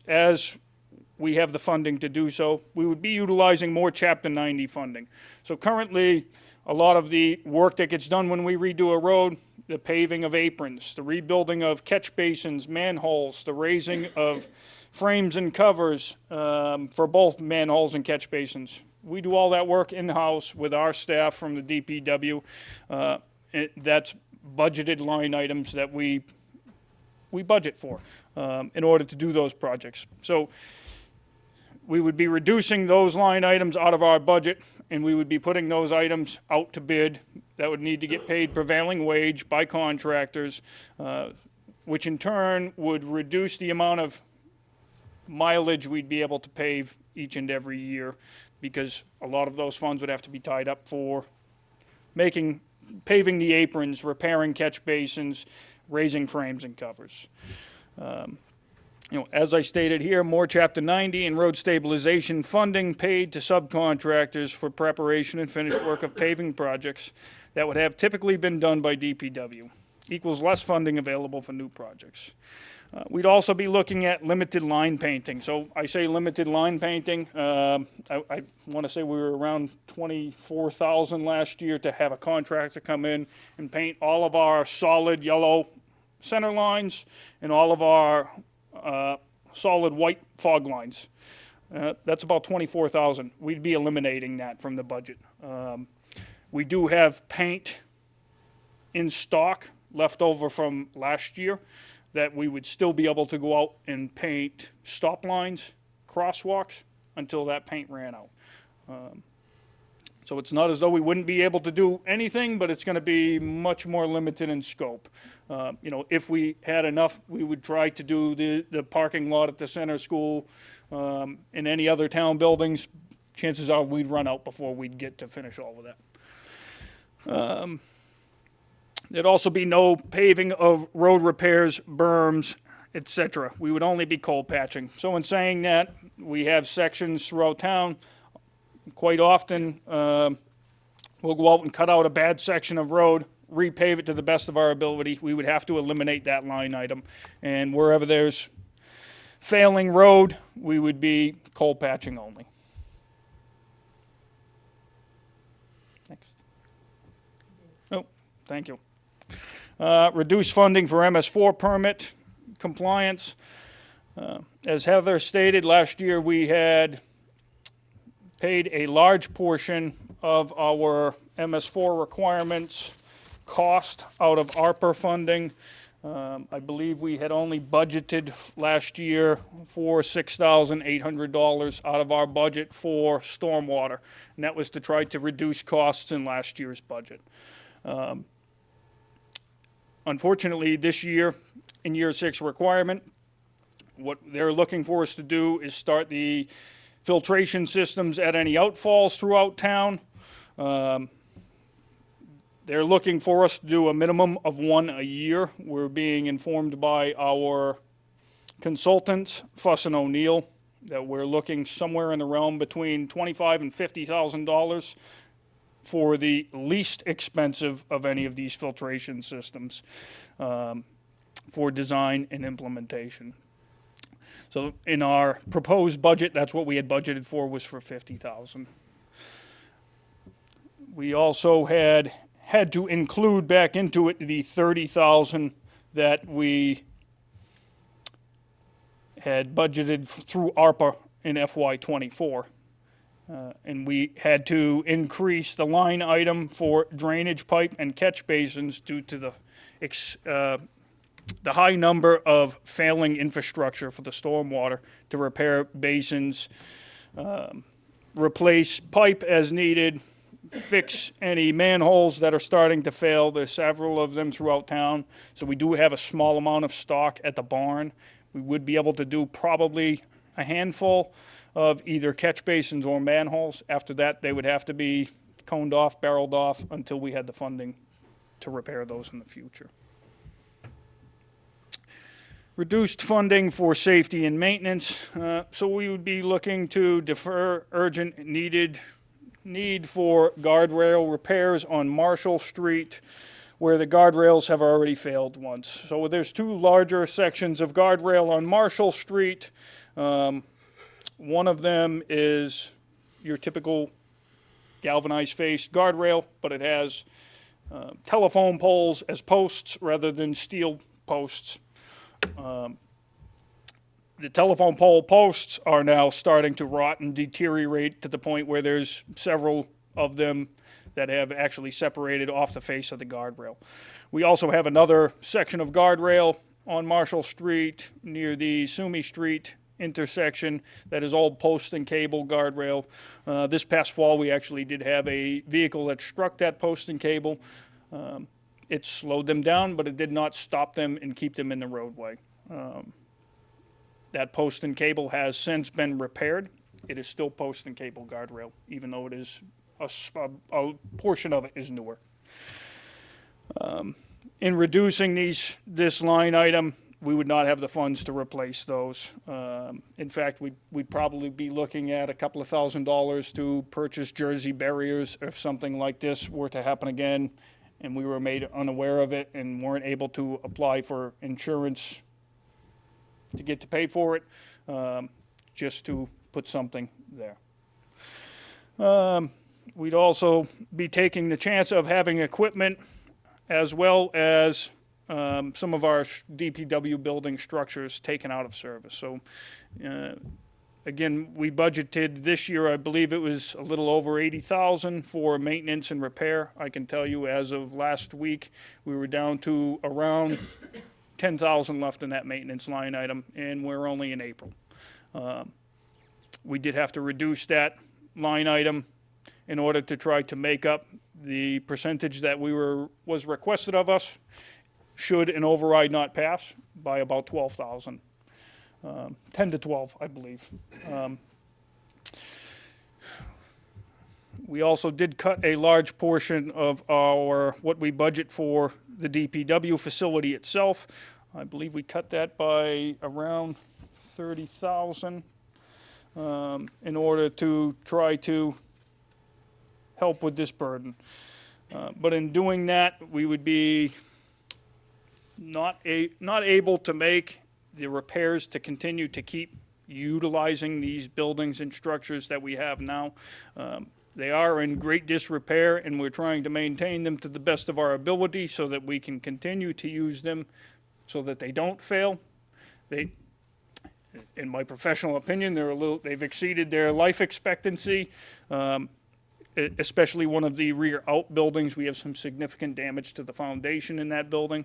J: we have the funding to do so. We would be utilizing more Chapter 90 funding. So currently, a lot of the work that gets done when we redo a road, the paving of aprons, the rebuilding of catch basins, manholes, the raising of frames and covers for both manholes and catch basins. We do all that work in-house with our staff from the DPW. That's budgeted line items that we budget for in order to do those projects. So we would be reducing those line items out of our budget, and we would be putting those items out to bid that would need to get paid prevailing wage by contractors, which in turn would reduce the amount of mileage we'd be able to pave each and every year, because a lot of those funds would have to be tied up for paving the aprons, repairing catch basins, raising frames and covers. As I stated here, more Chapter 90 and road stabilization funding paid to subcontractors for preparation and finished work of paving projects that would have typically been done by DPW, equals less funding available for new projects. We'd also be looking at limited line painting. So I say limited line painting. I want to say we were around 24,000 last year to have a contractor come in and paint all of our solid yellow center lines and all of our solid white fog lines. That's about 24,000. We'd be eliminating that from the budget. We do have paint in stock left over from last year that we would still be able to go out and paint stop lines, crosswalks, until that paint ran out. So it's not as though we wouldn't be able to do anything, but it's going to be much more limited in scope. If we had enough, we would try to do the parking lot at the center school and any other town buildings. Chances are we'd run out before we'd get to finish all of that. There'd also be no paving of road repairs, berms, etc. We would only be cold patching. So in saying that, we have sections throughout town. Quite often, we'll go out and cut out a bad section of road, repave it to the best of our ability. We would have to eliminate that line item. And wherever there's failing road, we would be cold patching only. Next. Oh, thank you. Reduce funding for MS4 permit compliance. As Heather stated, last year we had paid a large portion of our MS4 requirements cost out of ARPA funding. I believe we had only budgeted last year for $6,800 out of our budget for stormwater, and that was to try to reduce costs in last year's budget. Unfortunately, this year, in year 6 requirement, what they're looking for us to do is start the filtration systems at any outfalls throughout town. They're looking for us to do a minimum of 1 a year. We're being informed by our consultants, Fuss and O'Neill, that we're looking somewhere in the realm between $25,000 and $50,000 for the least expensive of any of these filtration systems for design and implementation. So in our proposed budget, that's what we had budgeted for, was for $50,000. We also had to include back into it the $30,000 that we had budgeted through ARPA in FY24. And we had to increase the line item for drainage pipe and catch basins due to the high number of failing infrastructure for the stormwater to repair basins, replace pipe as needed, fix any manholes that are starting to fail. There's several of them throughout town, so we do have a small amount of stock at the barn. We would be able to do probably a handful of either catch basins or manholes. After that, they would have to be coned off, barreled off, until we had the funding to repair those in the future. Reduced funding for safety and maintenance. So we would be looking to defer urgent need for guardrail repairs on Marshall Street, where the guardrails have already failed once. So there's 2 larger sections of guardrail on Marshall Street. One of them is your typical galvanized faced guardrail, but it has telephone poles as posts rather than steel posts. The telephone pole posts are now starting to rot and deteriorate to the point where there's several of them that have actually separated off the face of the guardrail. We also have another section of guardrail on Marshall Street near the Sumi Street intersection that is all post and cable guardrail. This past fall, we actually did have a vehicle that struck that post and cable. It slowed them down, but it did not stop them and keep them in the roadway. That post and cable has since been repaired. It is still post and cable guardrail, even though it is a portion of it is newer. In reducing this line item, we would not have the funds to replace those. In fact, we'd probably be looking at a couple of $1,000s to purchase jersey barriers if something like this were to happen again and we were made unaware of it and weren't able to apply for insurance to get to pay for it, just to put something there. We'd also be taking the chance of having equipment as well as some of our DPW building structures taken out of service. So again, we budgeted this year, I believe it was a little over 80,000 for maintenance and repair. I can tell you as of last week, we were down to around 10,000 left in that maintenance line item, and we're only in April. We did have to reduce that line item in order to try to make up the percentage that was requested of us should an override not pass by about 12,000. 10 to 12, I believe. We also did cut a large portion of what we budget for the DPW facility itself. I believe we cut that by around 30,000 in order to try to help with this burden. But in doing that, we would be not able to make the repairs to continue to keep utilizing these buildings and structures that we have now. They are in great disrepair, and we're trying to maintain them to the best of our ability so that we can continue to use them so that they don't fail. In my professional opinion, they've exceeded their life expectancy. Especially one of the rear outbuildings, we have some significant damage to the foundation in that building.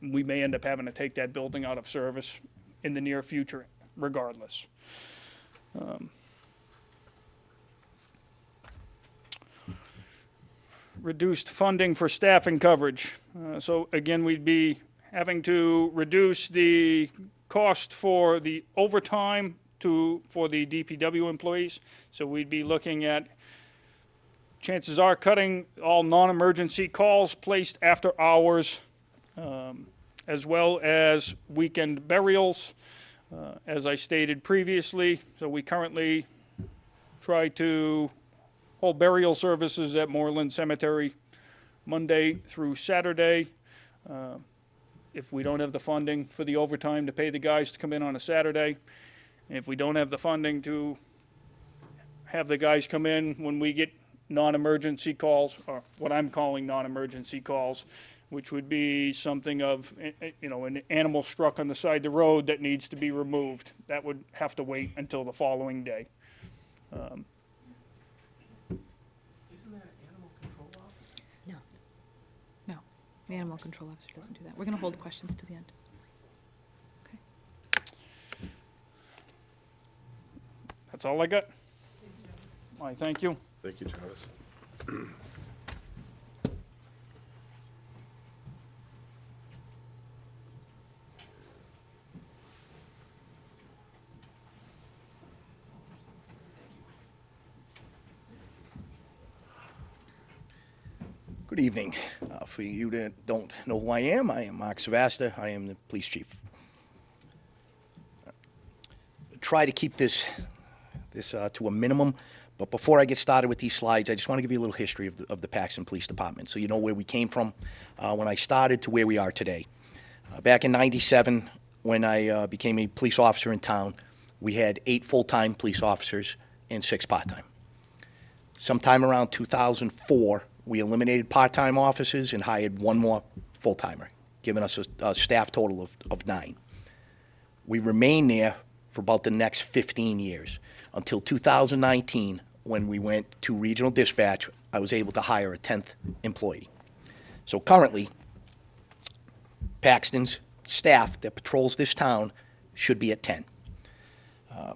J: We may end up having to take that building out of service in the near future, regardless. Reduced funding for staffing coverage. So again, we'd be having to reduce the cost for the overtime for the DPW employees. So we'd be looking at, chances are, cutting all non-emergency calls placed after hours, as well as weekend burials, as I stated previously. So we currently try to hold burial services at Moreland Cemetery Monday through Saturday. If we don't have the funding for the overtime to pay the guys to come in on a Saturday, and if we don't have the funding to have the guys come in when we get non-emergency calls, or what I'm calling non-emergency calls, which would be something of, an animal struck on the side of the road that needs to be removed. That would have to wait until the following day.
B: Isn't that an animal control officer?
F: No.
A: No, the animal control officer doesn't do that. We're going to hold questions to the end. Okay.
J: That's all I got. I thank you.
K: Thank you, Travis.
L: Good evening. For you that don't know who I am Mark Savasta. I am the police chief. Try to keep this to a minimum, but before I get started with these slides, I just want to give you a little history of the Paxton Police Department, so you know where we came from when I started to where we are today. Back in '97, when I became a police officer in town, we had 8 full-time police officers and 6 part-time. Sometime around 2004, we eliminated part-time officers and hired one more full-timer, giving us a staff total of 9. We remained there for about the next 15 years, until 2019, when we went to regional dispatch. I was able to hire a 10th employee. So currently, Paxton's staff that patrols this town should be at 10.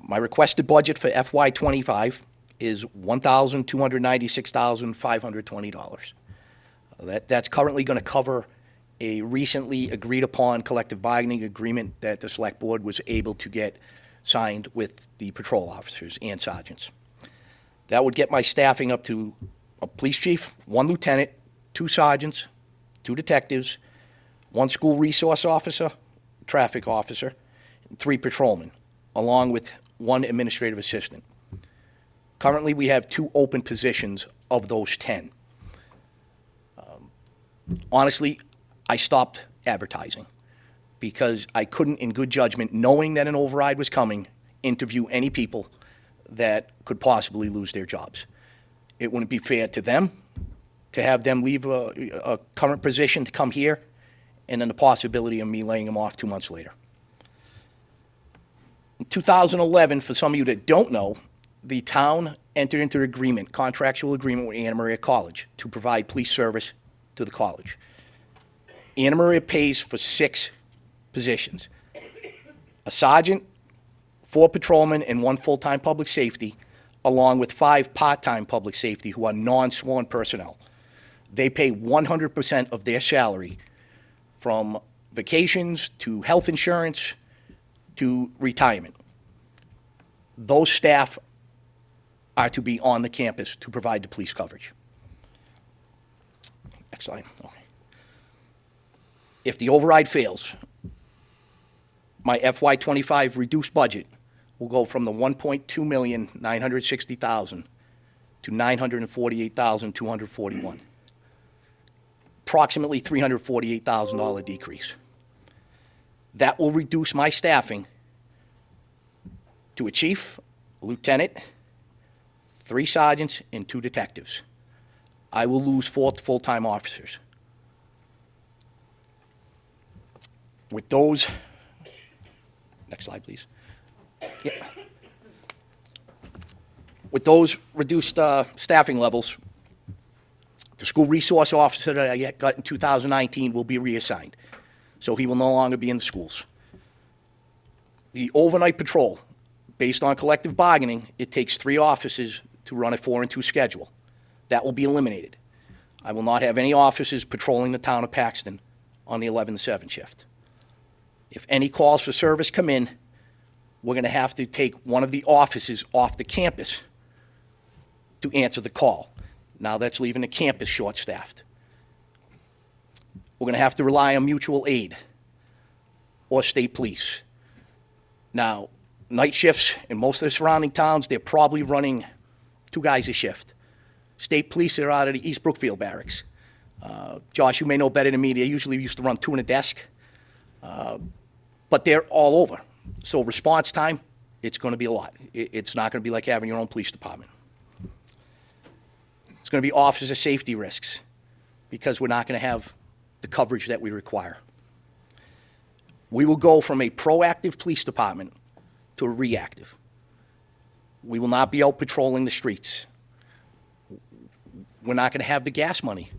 L: My requested budget for FY25 is $1,296,520. That's currently going to cover a recently agreed-upon collective bargaining agreement that the Select Board was able to get signed with the patrol officers and sergeants. That would get my staffing up to a police chief, 1 lieutenant, 2 sergeants, 2 detectives, 1 school resource officer, traffic officer, and 3 patrolmen, along with 1 administrative assistant. Currently, we have 2 open positions of those 10. Honestly, I stopped advertising because I couldn't, in good judgment, knowing that an override was coming, interview any people that could possibly lose their jobs. It wouldn't be fair to them to have them leave a current position to come here, and then the possibility of me laying them off 2 months later. In 2011, for some of you that don't know, the town entered into an agreement, contractual agreement with Anna Maria College to provide police service to the college. Anna Maria pays for 6 positions: a sergeant, 4 patrolmen, and 1 full-time public safety, along with 5 part-time public safety who are non-sworn personnel. They pay 100% of their salary, from vacations to health insurance to retirement. Those staff are to be on the campus to provide the police coverage. Next slide. Okay. If the override fails, my FY25 reduced budget will go from the $1,2,960,000 to $948,241. Approximately $348,000 decrease. That will reduce my staffing to a chief, a lieutenant, 3 sergeants, and 2 detectives. I will lose 4 full-time officers. With those, next slide, please. Yeah. With those reduced staffing levels, the school resource officer that I got in 2019 will be reassigned, so he will no longer be in the schools. The overnight patrol, based on collective bargaining, it takes 3 officers to run a 4-and-2 schedule. That will be eliminated. I will not have any officers patrolling the town of Paxton on the 11-7 shift. If any calls for service come in, we're going to have to take one of the officers off the campus to answer the call. Now that's leaving the campus short-staffed. We're going to have to rely on mutual aid or state police. Now, night shifts in most of the surrounding towns, they're probably running 2 guys a shift. State police are out of the East Brookfield barracks. Josh, you may know better than me, they usually used to run 2 in a desk. But they're all over. So response time, it's going to be a lot. It's not going to be like having your own police department. It's going to be officer safety risks because we're not going to have the coverage that we require. We will go from a proactive police department to a reactive. We will not be out patrolling the streets. We're not going to have the gas money.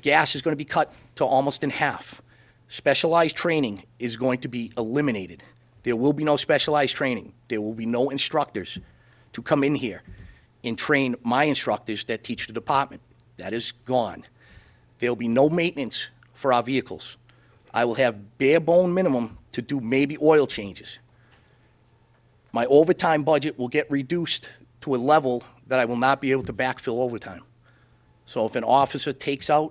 L: Gas is going to be cut to almost in half. Specialized training is going to be eliminated. There will be no specialized training. There will be no instructors to come in here and train my instructors that teach the department. That is gone. There will be no maintenance for our vehicles. I will have bare bone minimum to do maybe oil changes. My overtime budget will get reduced to a level that I will not be able to backfill overtime. So if an officer takes a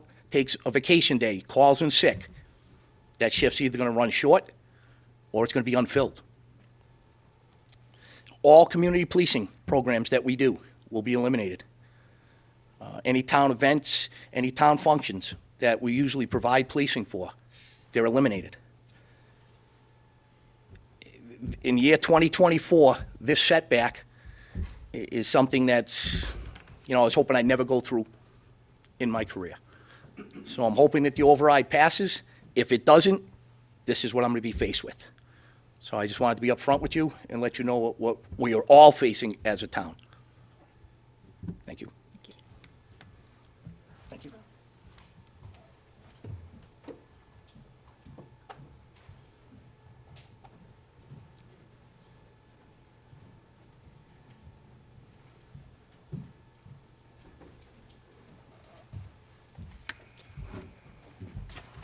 L: vacation day, calls in sick, that shift's either going to run short or it's going to be unfilled. All community policing programs that we do will be eliminated. Any town events, any town functions that we usually provide policing for, they're eliminated. In year 2024, this setback is something that's I was hoping I'd never go through in my career. So I'm hoping that the override passes. If it doesn't, this is what I'm going to be faced with. So I just wanted to be upfront with you and let you know what we are all facing as a town. Thank you. Thank you.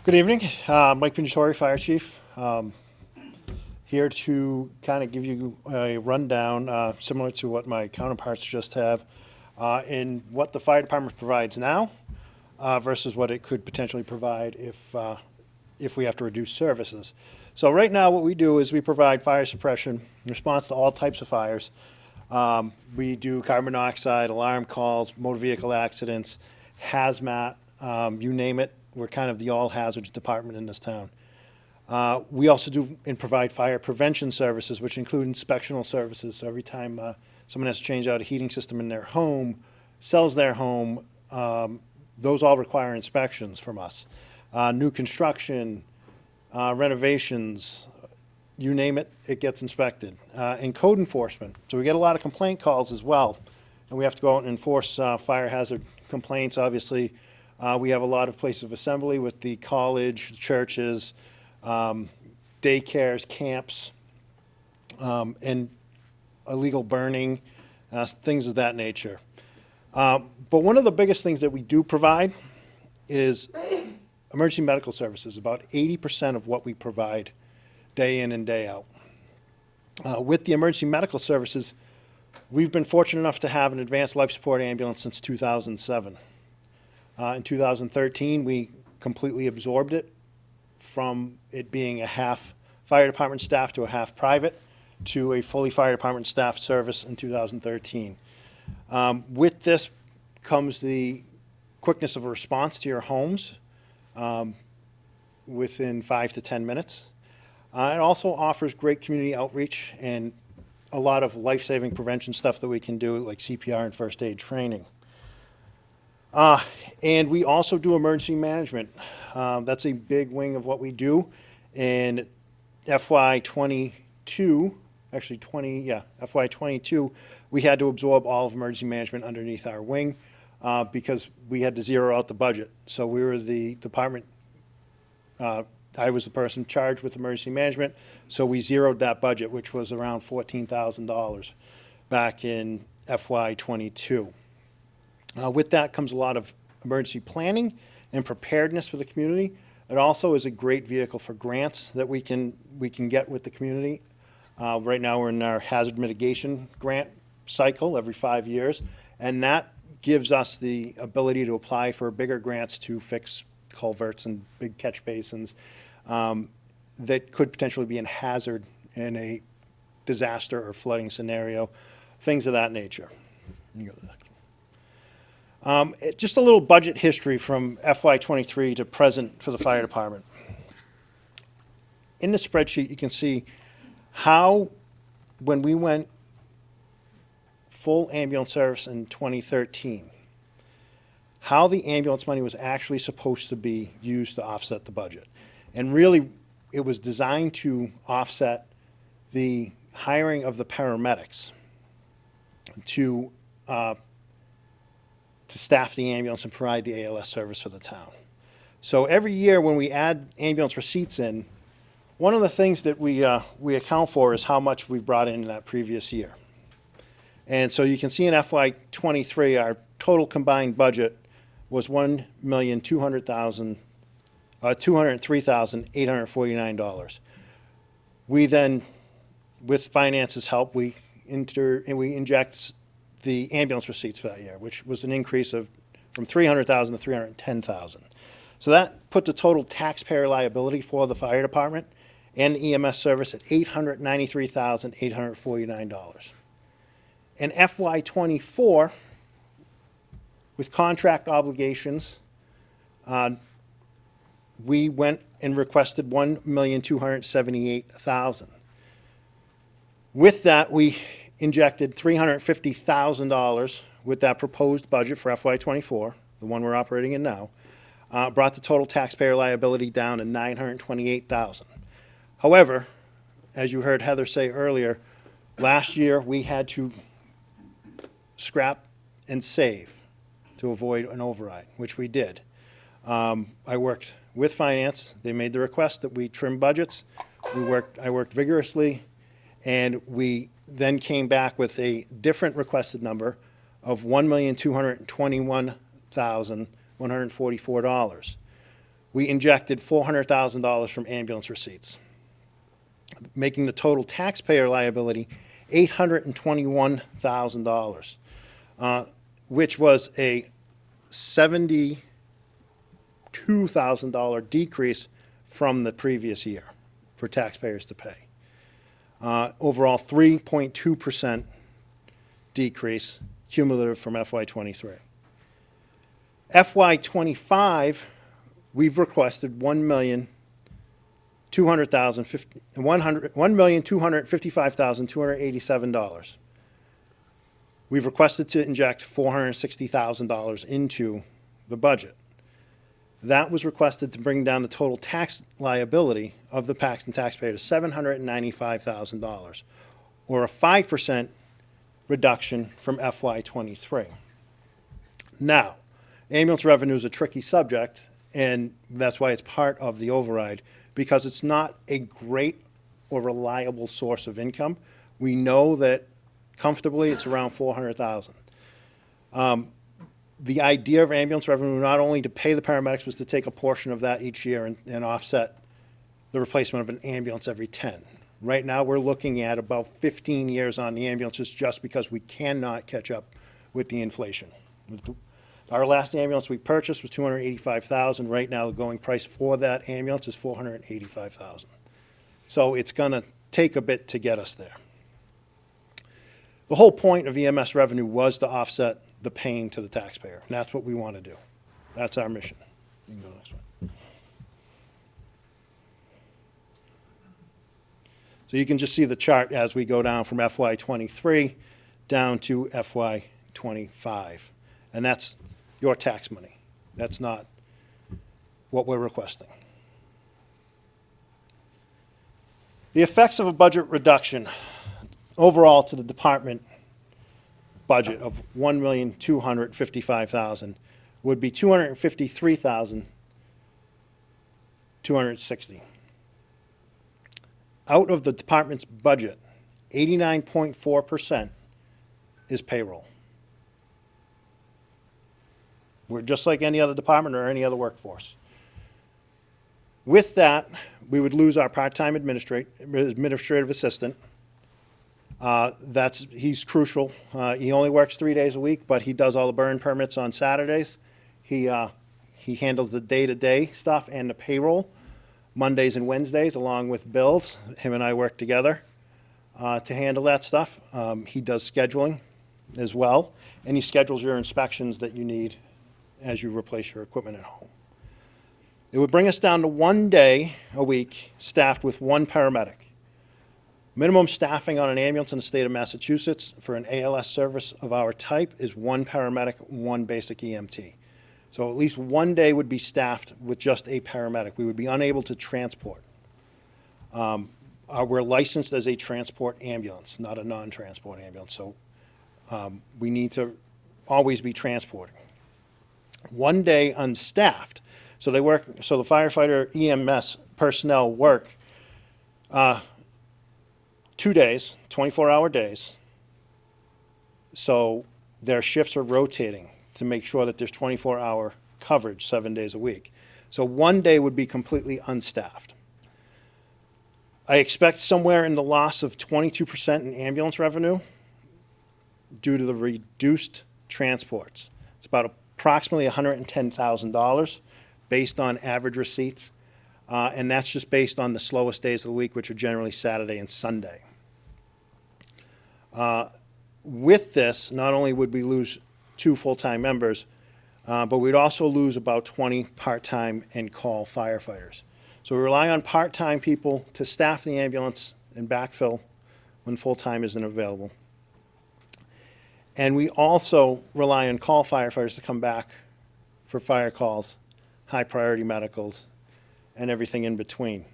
K: Good evening, Mike Pinjatori, Fire Chief. Here to kind of give you a rundown, similar to what my counterparts just have, in what the fire department provides now versus what it could potentially provide if we have to reduce services. So right now, what we do is we provide fire suppression in response to all types of fires. We do carbon monoxide, alarm calls, motor vehicle accidents, hazmat, you name it. We're kind of the all hazards department in this town. We also do and provide fire prevention services, which include inspectional services. So every time someone has to change out a heating system in their home, sells their home, those all require inspections from us. New construction, renovations, you name it, it gets inspected. And code enforcement. So we get a lot of complaint calls as well. And we have to go out and enforce fire hazard complaints, obviously. We have a lot of places of assembly with the college, churches, daycares, camps, and illegal burning, things of that nature. But one of the biggest things that we do provide is emergency medical services, about 80% of what we provide day in and day out. With the emergency medical services, we've been fortunate enough to have an advanced life support ambulance since 2007. In 2013, we completely absorbed it from it being a half fire department staff to a half private to a fully fire department staff service in 2013. With this comes the quickness of a response to your homes within 5 to 10 minutes. It also offers great community outreach and a lot of life-saving prevention stuff that we can do, like CPR and first aid training. And we also do emergency management. That's a big wing of what we do. In FY22, FY22, we had to absorb all of emergency management underneath our wing because we had to zero out the budget. So we were the department, I was the person charged with emergency management, so we zeroed that budget, which was around $14,000 back in FY22. With that comes a lot of emergency planning and preparedness for the community. It also is a great vehicle for grants that we can get with the community. Right now, we're in our hazard mitigation grant cycle every 5 years, and that gives us the ability to apply for bigger grants to fix culverts and big catch basins that could potentially be a hazard in a disaster or flooding scenario, things of that nature. You go to the next. Just a little budget history from FY23 to present for the fire department. In the spreadsheet, you can see how, when we went full ambulance service in 2013, how the ambulance money was actually supposed to be used to offset the budget. And really, it was designed to offset the hiring of the paramedics to staff the ambulance and provide the ALS service for the town. So every year when we add ambulance receipts in, one of the things that we account for is how much we brought in that previous year. And so you can see in FY23, our total combined budget was $203,849. We then, with finance's help, we inject the ambulance receipts for that year, which was an increase of from $300,000 to $310,000. So that put the total taxpayer liability for the fire department and EMS service at $893,849. In FY24, with contract obligations, we went and requested $1,278,000. With that, we injected $350,000 with that proposed budget for FY '24, the one we're operating in now, brought the total taxpayer liability down to $928,000. However, as you heard Heather say earlier, last year we had to scrap and save to avoid an override, which we did. I worked with finance. They made the request that we trim budgets. I worked vigorously, and we then came back with a different requested number of $1,221,144. We injected $400,000 from ambulance receipts, making the total taxpayer liability $821,000, which was a $72,000 decrease from the previous year for taxpayers to pay. Overall, 3.2% decrease cumulative from FY '23. FY '25, we've requested $1,255,287. We've requested to inject $460,000 into the budget. That was requested to bring down the total tax liability of the Paxton taxpayer to $795,000, or a 5% reduction from FY '23. Now, ambulance revenue is a tricky subject, and that's why it's part of the override, because it's not a great or reliable source of income. We know that comfortably it's around $400,000. The idea of ambulance revenue, not only to pay the paramedics, was to take a portion of that each year and offset the replacement of an ambulance every 10. Right now, we're looking at about 15 years on the ambulances just because we cannot catch up with the inflation. Our last ambulance we purchased was $285,000. Right now, the going price for that ambulance is $485,000. So it's going to take a bit to get us there. The whole point of EMS revenue was to offset the pain to the taxpayer, and that's what we want to do. That's our mission. You can go next one. So you can just see the chart as we go down from FY '23 down to FY '25, and that's your tax money. That's not what we're requesting. The effects of a budget reduction overall to the department budget of $1,255,000 would be $253,260. Out of the department's budget, 89.4% is payroll. We're just like any other department or any other workforce. With that, we would lose our part-time administrative assistant. He's crucial. He only works 3 days a week, but he does all the burn permits on Saturdays. He handles the day-to-day stuff and the payroll Mondays and Wednesdays, along with bills. Him and I work together to handle that stuff. He does scheduling as well, and he schedules your inspections that you need as you replace your equipment at home. It would bring us down to 1 day a week staffed with one paramedic. Minimum staffing on an ambulance in the state of Massachusetts for an ALS service of our type is one paramedic, one basic EMT. So at least 1 day would be staffed with just a paramedic. We would be unable to transport. We're licensed as a transport ambulance, not a non-transport ambulance. So we need to always be transporting. 1 day unstaffed. So the firefighter EMS personnel work 2 days, 24-hour days. So their shifts are rotating to make sure that there's 24-hour coverage 7 days a week. So 1 day would be completely unstaffed. I expect somewhere in the loss of 22% in ambulance revenue due to the reduced transports. It's about approximately $110,000 based on average receipts, and that's just based on the slowest days of the week, which are generally Saturday and Sunday. With this, not only would we lose 2 full-time members, but we'd also lose about 20 part-time and call firefighters. So we rely on part-time people to staff the ambulance and backfill when full-time isn't available. And we also rely on call firefighters to come back for fire calls, high-priority medicals, and everything in between.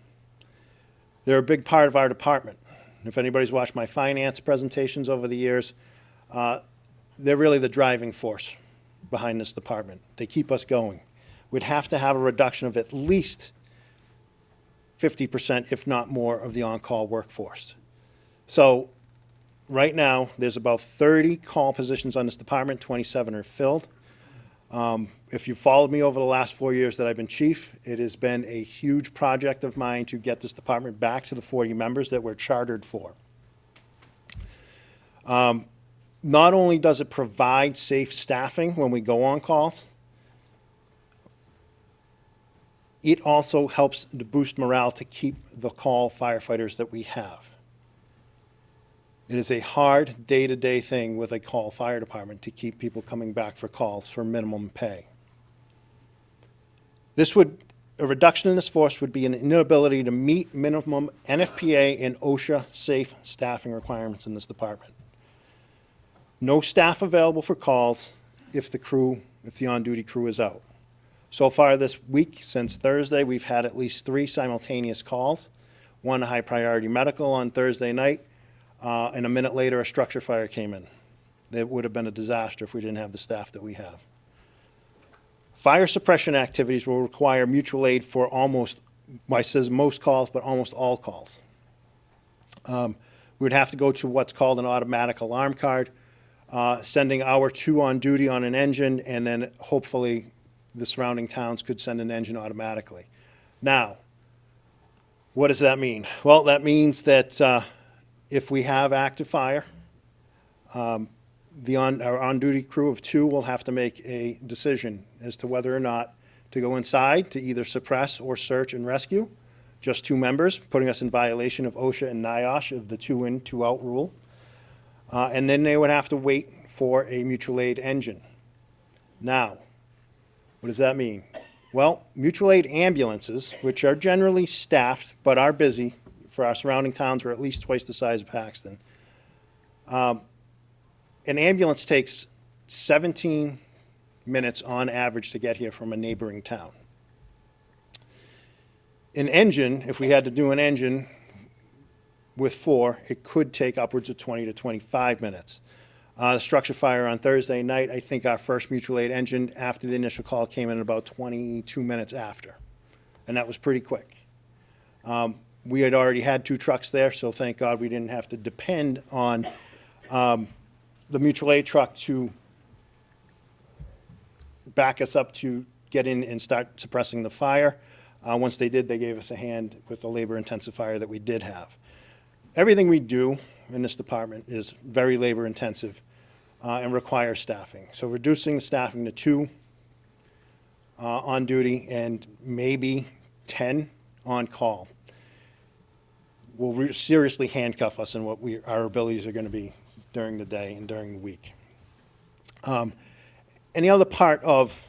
K: They're a big part of our department. If anybody's watched my finance presentations over the years, they're really the driving force behind this department. They keep us going. We'd have to have a reduction of at least 50%, if not more, of the on-call workforce. So right now, there's about 30 call positions on this department, 27 are filled. If you followed me over the last 4 years that I've been chief, it has been a huge project of mine to get this department back to the 40 members that we're chartered for. Not only does it provide safe staffing when we go on calls, it also helps to boost morale to keep the call firefighters that we have. It is a hard day-to-day thing with a call fire department to keep people coming back for calls for minimum pay. A reduction in this force would be an inability to meet minimum NFPA and OSHA safe staffing requirements in this department. No staff available for calls if the on-duty crew is out. So far this week, since Thursday, we've had at least 3 simultaneous calls. One high-priority medical on Thursday night, and a minute later, a structure fire came in. It would have been a disaster if we didn't have the staff that we have. Fire suppression activities will require mutual aid for almost, I says most calls, but almost all calls. We would have to go to what's called an automatic alarm card, sending our 2 on duty on an engine, and then hopefully the surrounding towns could send an engine automatically. Now, what does that mean? Well, that means that if we have active fire, our on-duty crew of 2 will have to make a decision as to whether or not to go inside to either suppress or search and rescue. Just 2 members, putting us in violation of OSHA and NIOSH of the 2 in, 2 out rule. And then they would have to wait for a mutual aid engine. Now, what does that mean? Well, mutual aid ambulances, which are generally staffed but are busy for our surrounding towns, are at least twice the size of Paxton. An ambulance takes 17 minutes on average to get here from a neighboring town. An engine, if we had to do an engine with 4, it could take upwards of 20 to 25 minutes. The structure fire on Thursday night, I think our first mutual aid engine after the initial call came in about 22 minutes after. And that was pretty quick. We had already had 2 trucks there, so thank God we didn't have to depend on the mutual aid truck to back us up to get in and start suppressing the fire. Once they did, they gave us a hand with the labor-intensive fire that we did have. Everything we do in this department is very labor-intensive and requires staffing. So reducing the staffing to 2 on duty and maybe 10 on call will seriously handcuff us in what our abilities are going to be during the day and during the week. And the other part of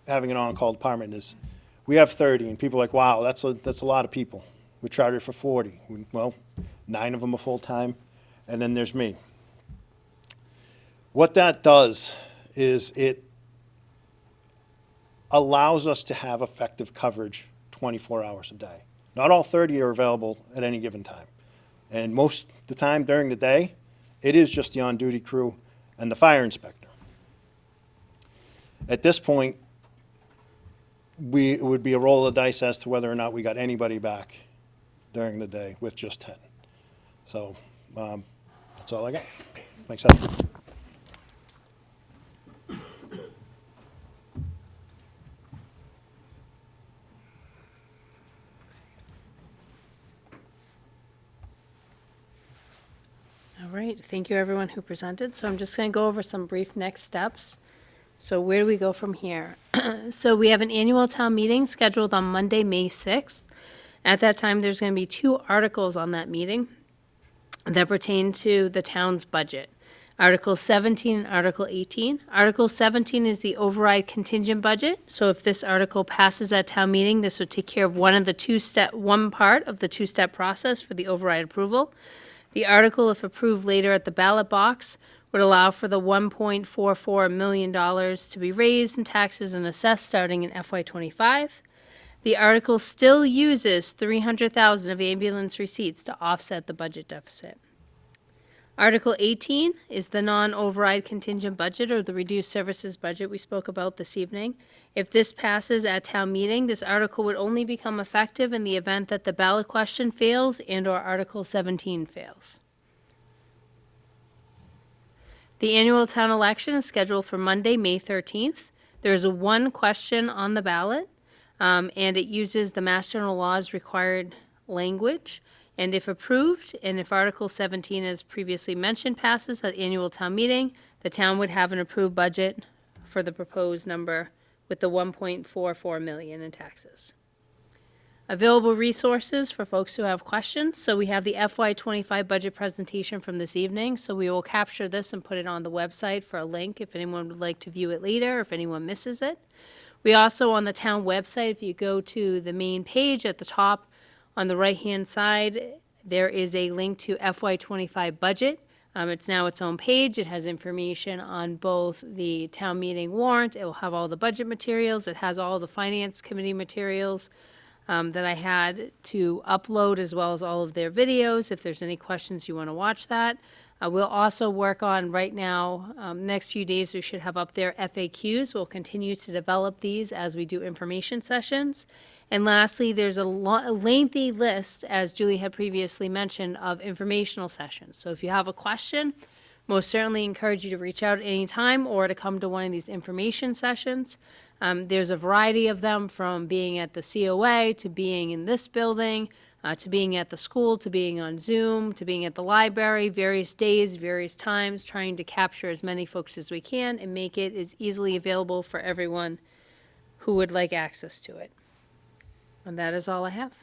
K: having an on-call department is we have 30, and people are like, wow, that's a lot of people. We're chartered for 40. Well, 9 of them are full-time, and then there's me. What that does is it allows us to have effective coverage 24 hours a day. Not all 30 are available at any given time. And most of the time during the day, it is just the on-duty crew and the fire inspector. At this point, it would be a roll of the dice as to whether or not we got anybody back during the day with just 10. So that's all I got. Thanks, Heather.
G: All right, thank you everyone who presented. So I'm just going to go over some brief next steps. So where do we go from here? So we have an annual town meeting scheduled on Monday, May 6th. At that time, there's going to be 2 articles on that meeting that pertain to the town's budget. Article 17 and Article 18. Article 17 is the override contingent budget. So if this article passes at town meeting, this would take care of one part of the 2-step process for the override approval. The article, if approved later at the ballot box, would allow for the $1.44 million to be raised in taxes and assessed starting in FY25. The article still uses $300,000 of ambulance receipts to offset the budget deficit. Article 18 is the non-override contingent budget, or the reduced services budget we spoke about this evening. If this passes at town meeting, this article would only become effective in the event that the ballot question fails and/or Article 17 fails. The annual town election is scheduled for Monday, May 13th. There is one question on the ballot, and it uses the Mass General Law's required language. And if approved, and if Article 17, as previously mentioned, passes at annual town meeting, the town would have an approved budget for the proposed number with the $1.44 million in taxes. Available resources for folks who have questions. So we have the FY25 budget presentation from this evening. So we will capture this and put it on the website for a link if anyone would like to view it later, if anyone misses it. We also, on the town website, if you go to the main page at the top, on the right-hand side, there is a link to FY25 budget. It's now its own page. It has information on both the town meeting warrant. It will have all the budget materials. It has all the finance committee materials that I had to upload, as well as all of their videos. If there's any questions, you want to watch that. We'll also work on right now, next few days, we should have up there FAQs. We'll continue to develop these as we do information sessions. And lastly, there's a lengthy list, as Julie had previously mentioned, of informational sessions. So if you have a question, most certainly encourage you to reach out at any time or to come to one of these information sessions. There's a variety of them, from being at the COA to being in this building, to being at the school, to being on Zoom, to being at the library, various days, various times, trying to capture as many folks as we can and make it as easily available for everyone who would like access to it. And that is all I have.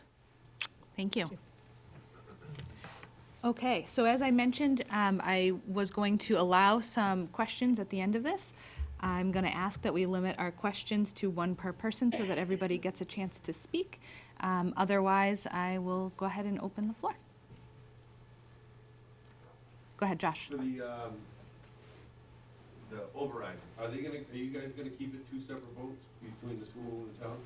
A: Thank you. Okay, so as I mentioned, I was going to allow some questions at the end of this. I'm going to ask that we limit our questions to one per person so that everybody gets a chance to speak. Otherwise, I will go ahead and open the floor. Go ahead, Josh.
M: For the override, are you guys gonna keep it two separate votes between the school and the town?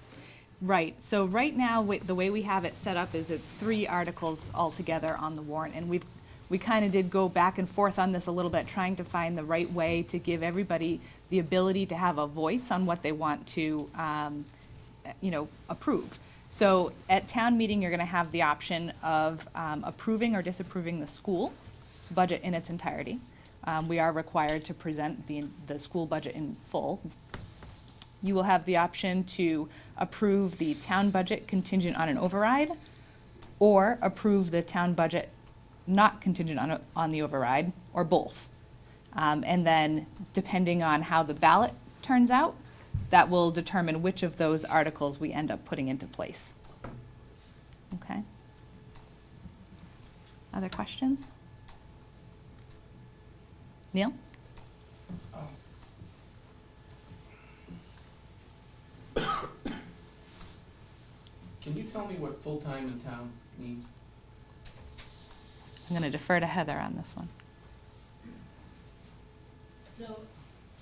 A: Right, so right now, the way we have it set up is it's 3 articles altogether on the warrant, and we kind of did go back and forth on this a little bit, trying to find the right way to give everybody the ability to have a voice on what they want to, approve. So at town meeting, you're gonna have the option of approving or disapproving the school budget in its entirety. We are required to present the school budget in full. You will have the option to approve the town budget contingent on an override, or approve the town budget not contingent on the override, or both. And then, depending on how the ballot turns out, that will determine which of those articles we end up putting into place. Okay? Other questions? Neil?
B: Can you tell me what full-time in town means?
A: I'm going to defer to Heather on this one.
G: So,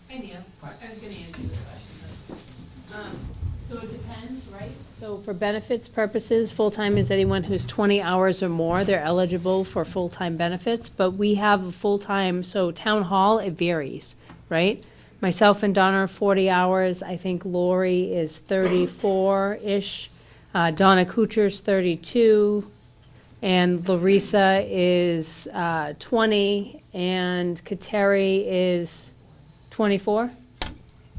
G: hi Neil, I was gonna answer this question. So it depends, right? So for benefits purposes, full-time is anyone who's 20 hours or more, they're eligible for full-time benefits, but we have a full-time, so town hall, it varies, right? Myself and Donna are 40 hours, I think Lori is 34-ish, Donna Kuchar's 32, and Larissa is 20, and Kateri is 24?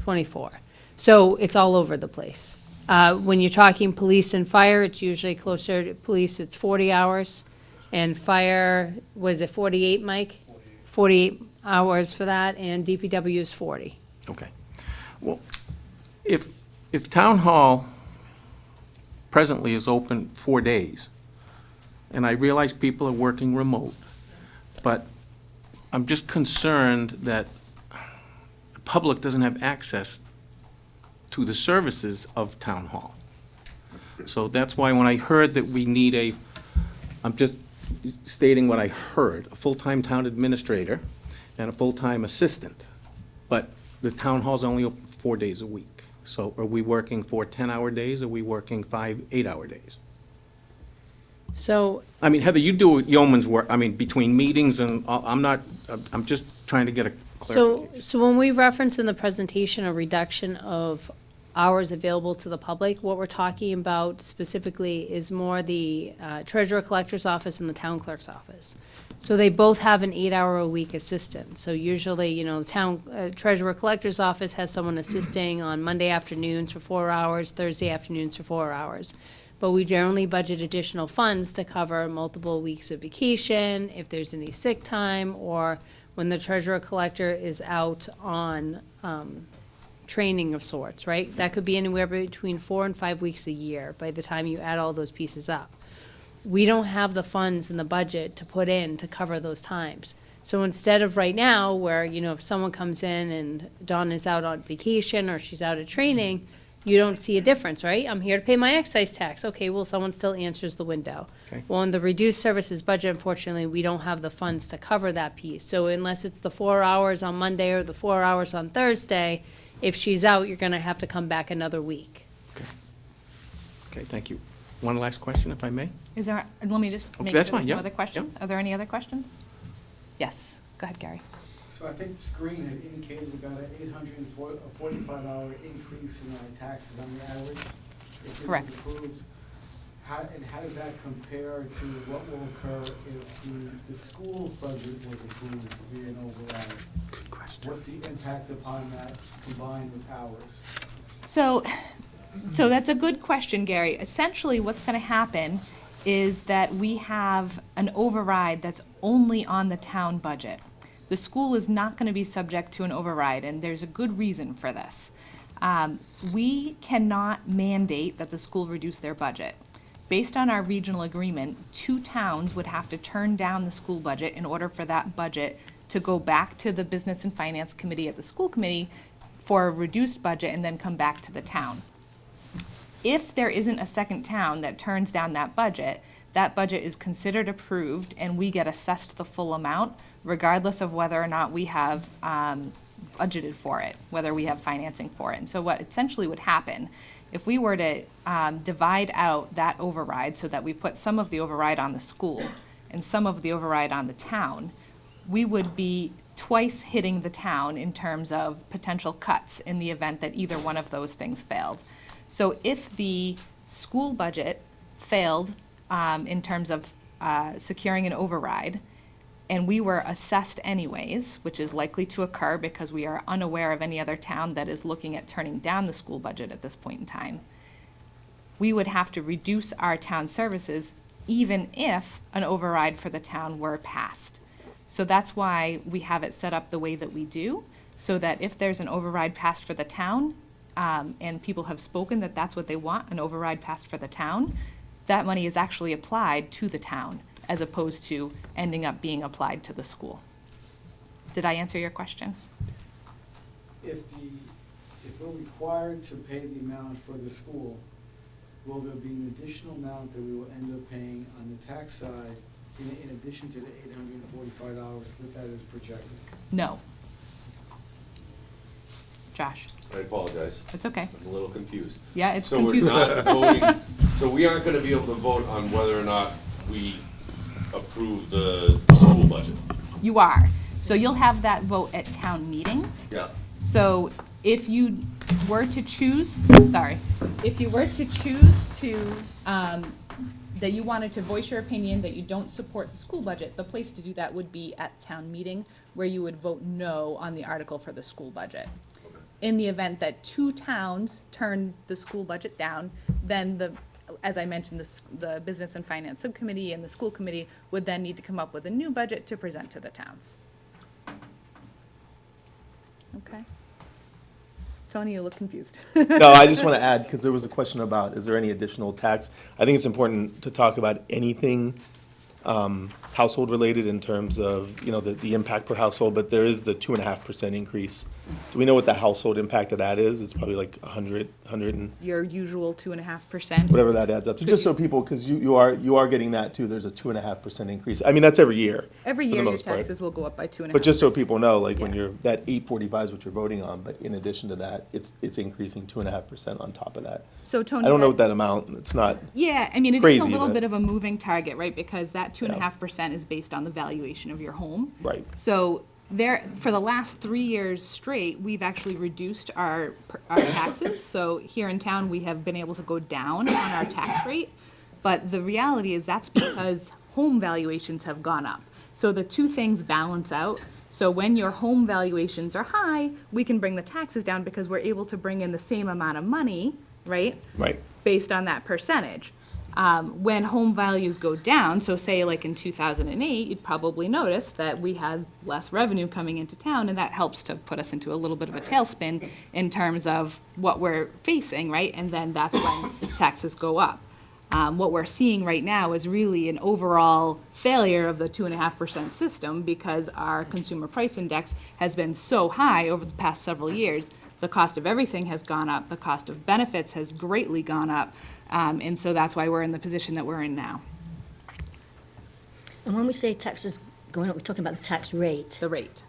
G: 24. So it's all over the place. When you're talking police and fire, it's usually closer to police, it's 40 hours. And fire, was it 48, Mike? 48 hours for that, and DPW is 40.
M: Okay. Well, if town hall presently is open 4 days, and I realize people are working remote, but I'm just concerned that the public doesn't have access to the services of town hall. So that's why when I heard that we need I'm just stating what I heard, a full-time town administrator, and a full-time assistant, but the town hall's only open 4 days a week. So are we working 4 10-hour days, or are we working 5 8-hour days?
G: So,
M: I mean, Heather, you do yeoman's work, I mean, between meetings and, I'm just trying to get a clarification.
G: so when we reference in the presentation a reduction of hours available to the public, what we're talking about specifically is more the treasurer collector's office and the town clerk's office. So they both have an 8-hour-a-week assistant. So usually, the town treasurer collector's office has someone assisting on Monday afternoons for 4 hours, Thursday afternoons for 4 hours. But we generally budget additional funds to cover multiple weeks of vacation, if there's any sick time, or when the treasurer collector is out on training of sorts, right? That could be anywhere between 4 and 5 weeks a year by the time you add all those pieces up. We don't have the funds in the budget to put in to cover those times. So instead of right now, where, if someone comes in and Dawn is out on vacation or she's out at training, you don't see a difference, right? I'm here to pay my excise tax. Okay, well, someone still answers the window.
M: Okay.
G: Well, in the reduced services budget, unfortunately, we don't have the funds to cover that piece. So unless it's the 4 hours on Monday or the 4 hours on Thursday, if she's out, you're gonna have to come back another week.
M: Okay, thank you. One last question, if I may?
A: Is there, let me just
M: Okay,
A: make
M: that's
A: sure there's
M: fine,
A: no
M: yeah,
A: other questions?
M: yeah.
A: Are there any other questions? Yes, go ahead, Gary.
N: So I think the screen had indicated about an $845 increase in our taxes on the average. If this
A: Correct.
N: is approved, how does that compare to what will occur if the school's budget was approved via an override?
M: Good question.
N: What's the impact upon that combined with ours?
A: So that's a good question, Gary. Essentially, what's going to happen is that we have an override that's only on the town budget. The school is not going to be subject to an override, and there's a good reason for this. We cannot mandate that the school reduce their budget. Based on our regional agreement, 2 towns would have to turn down the school budget in order for that budget to go back to the Business and Finance Committee at the school committee for a reduced budget and then come back to the town. If there isn't a second town that turns down that budget is considered approved, and we get assessed the full amount, regardless of whether or not we have budgeted for it, whether we have financing for it. And so what essentially would happen, if we were to divide out that override so that we put some of the override on the school and some of the override on the town, we would be twice hitting the town in terms of potential cuts in the event that either one of those things failed. So if the school budget failed in terms of securing an override, and we were assessed anyways, which is likely to occur because we are unaware of any other town that is looking at turning down the school budget at this point in time, we would have to reduce our town services even if an override for the town were passed. So that's why we have it set up the way that we do, so that if there's an override passed for the town, and people have spoken that that's what they want, an override passed for the town, that money is actually applied to the town, as opposed to ending up being applied to the school. Did I answer your question?
N: If we're required to pay the amount for the school, will there be an additional amount that we will end up paying on the tax side in addition to the $845 that is projected?
A: No. Josh?
O: I apologize.
A: It's okay.
O: I'm a little confused.
A: Yeah, it's
O: So
A: confusing.
O: we're not voting, so we aren't gonna be able to vote on whether or not we approve the school budget?
A: You are. So you'll have that vote at town meeting.
O: Yeah.
A: So if you were to choose, if you were to choose to, that you wanted to voice your opinion that you don't support the school budget, the place to do that would be at town meeting, where you would vote no on the article for the school budget. In the event that 2 towns turn the school budget down, then as I mentioned, the Business and Finance Subcommittee and the school committee would then need to come up with a new budget to present to the towns. Okay. Tony, you look confused.
B: No, I just want to add, because there was a question about, is there any additional tax? I think it's important to talk about anything household related in terms of, the impact per household, but there is the 2.5% increase Do we know what the household impact of that is? It's probably like 100 and
A: Your usual 2.5%.
B: whatever that adds up to, just so people, because you are getting that too, there's a 2.5% increase. I mean, that's every year.
A: Every
B: for the
A: year, your
B: most part.
A: taxes will go up by 2.5%.
B: But just so people know, like when
A: Yeah.
B: you're, that 845 is what you're voting on, but in addition to that, it's increasing 2.5% on top of that.
A: So Tony,
B: I don't know what that amount, it's not,
A: Yeah, I mean, it is a
B: Crazy,
A: little
B: but-
A: bit of a moving target, right? Because that 2.5% is based on the valuation of your home.
B: right.
A: So there, for the last 3 years straight, we've actually reduced our taxes. So here in town, we have been able to go down on our tax rate. But the reality is that's because home valuations have gone up. So the two things balance out. So when your home valuations are high, we can bring the taxes down because we're able to bring in the same amount of money, right?
B: Right.
A: Based on that percentage. When home values go down, so say like in 2008, you'd probably notice that we had less revenue coming into town, and that helps to put us into a little bit of a tailspin in terms of what we're facing, right? And then that's when taxes go up. What we're seeing right now is really an overall failure of the 2.5% system because our consumer price index has been so high over the past several years. The cost of everything has gone up, the cost of benefits has greatly gone up, and so that's why we're in the position that we're in now.
F: And when we say taxes going up, we're talking about the tax rate.
A: The rate.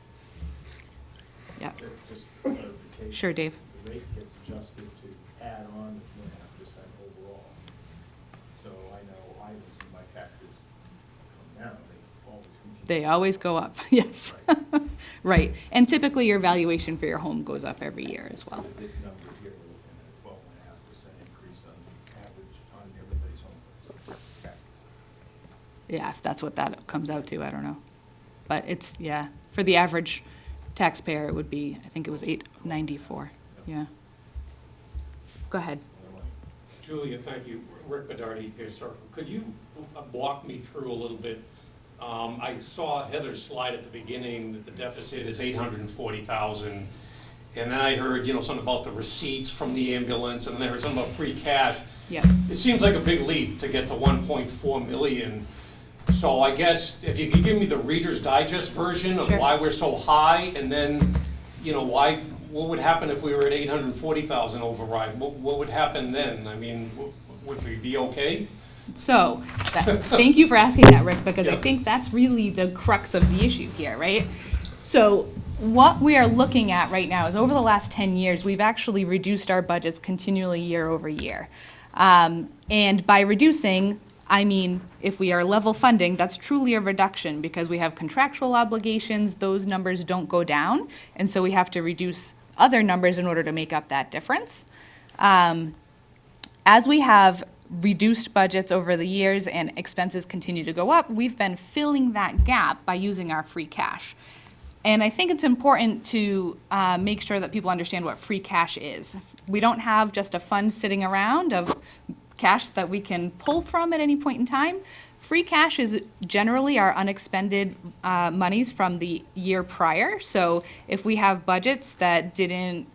A: Yeah,
P: Just for clarification.
A: sure, Dave.
P: The rate gets adjusted to add on the 2.5% overall. So I know I haven't seen my taxes come down, they always continue.
A: They always go up, yes. Right, and typically your valuation for your home goes up every year as well.
P: This number here, we're looking at a 12.5% increase on average on everybody's home taxes.
A: Yeah, if that's what that comes out to, I don't know. But it's, yeah, for the average taxpayer, it would be, I think it was $894, yeah. Go ahead.
M: Julia, thank you. Rick Bedardi, Pierce Circle. Could you walk me through a little bit? I saw Heather's slide at the beginning that the deficit is 840,000. And then I heard, something about the receipts from the ambulance, and then I heard something about free cash.
A: Yeah.
M: It seems like a big leap to get to 1.4 million. So I guess if you could give me the Reader's Digest version of
A: Sure.
M: why we're so high, and then, what would happen if we were at 840,000 override? What would happen then? I mean, would we be okay?
A: So, thank you for asking that, Rick, because I
M: Yeah.
A: think that's really the crux of the issue here, right? So, what we are looking at right now is over the last 10 years, we've actually reduced our budgets continually year over year. And by reducing, I mean, if we are level funding, that's truly a reduction because we have contractual obligations, those numbers don't go down, and so we have to reduce other numbers in order to make up that difference. As we have reduced budgets over the years and expenses continue to go up, we've been filling that gap by using our free cash. And I think it's important to make sure that people understand what free cash is. We don't have just a fund sitting around of cash that we can pull from at any point in time. Free cash is generally our unexpended monies from the year prior. So if we have budgets that didn't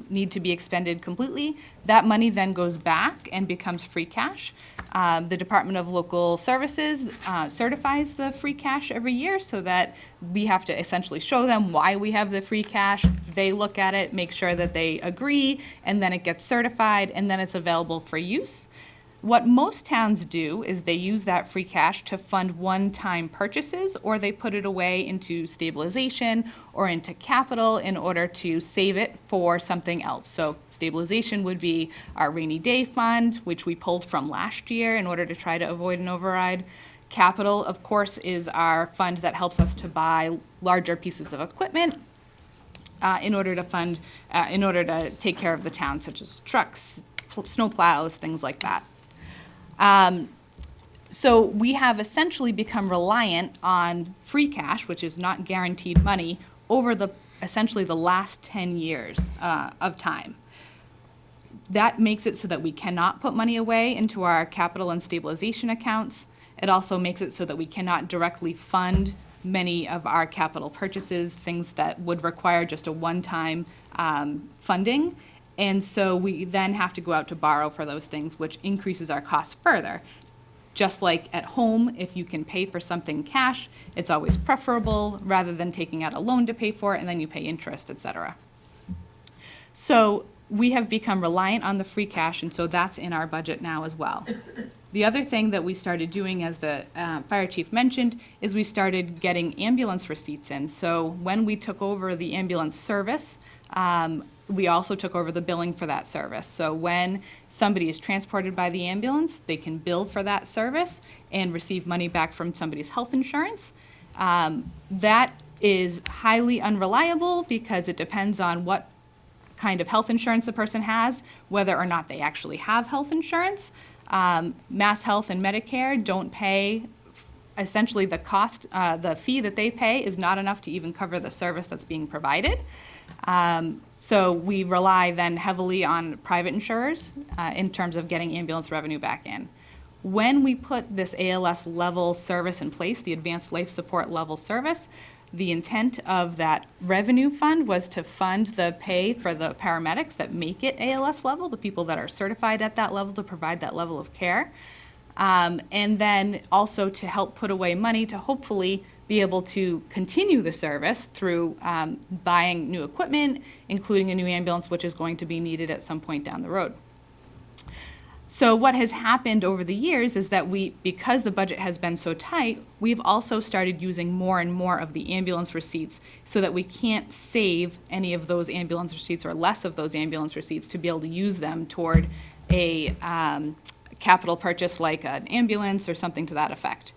A: need to be expended completely, that money then goes back and becomes free cash. The Department of Local Services certifies the free cash every year so that we have to essentially show them why we have the free cash. They look at it, make sure that they agree, and then it gets certified, and then it's available for use. What most towns do is they use that free cash to fund one-time purchases, or they put it away into stabilization or into capital in order to save it for something else. So stabilization would be our rainy day fund, which we pulled from last year in order to try to avoid an override. Capital, of course, is our fund that helps us to buy larger pieces of equipment in order to take care of the town, such as trucks, snow plows, things like that. So we have essentially become reliant on free cash, which is not guaranteed money, over essentially the last 10 years of time. That makes it so that we cannot put money away into our capital and stabilization accounts. It also makes it so that we cannot directly fund many of our capital purchases, things that would require just a one-time funding. And so we then have to go out to borrow for those things, which increases our costs further. Just like at home, if you can pay for something cash, it's always preferable rather than taking out a loan to pay for it and then you pay interest, et cetera. So we have become reliant on the free cash, and so that's in our budget now as well. The other thing that we started doing, as the fire chief mentioned, is we started getting ambulance receipts in. So when we took over the ambulance service, we also took over the billing for that service. So when somebody is transported by the ambulance, they can bill for that service and receive money back from somebody's health insurance. That is highly unreliable because it depends on what kind of health insurance the person has, whether or not they actually have health insurance. Mass Health and Medicare don't pay, essentially the cost, the fee that they pay is not enough to even cover the service that's being provided. So we rely then heavily on private insurers in terms of getting ambulance revenue back in. When we put this ALS level service in place, the Advanced Life Support Level Service, the intent of that revenue fund was to fund the pay for the paramedics that make it ALS level, the people that are certified at that level to provide that level of care. And then also to help put away money to hopefully be able to continue the service through buying new equipment, including a new ambulance, which is going to be needed at some point down the road. So what has happened over the years is that because the budget has been so tight, we've also started using more and more of the ambulance receipts so that we can't save any of those ambulance receipts or less of those ambulance receipts to be able to use them toward a capital purchase like an ambulance or something to that effect.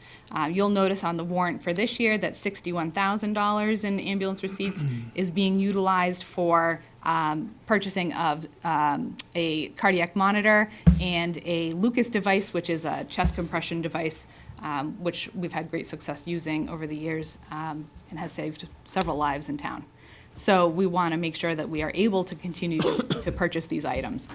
A: You'll notice on the warrant for this year that $61,000 in ambulance receipts is being utilized for purchasing of a cardiac monitor and a Lucas device, which is a chest compression device, which we've had great success using over the years and has saved several lives in town. So we want to make sure that we are able to continue to purchase these items.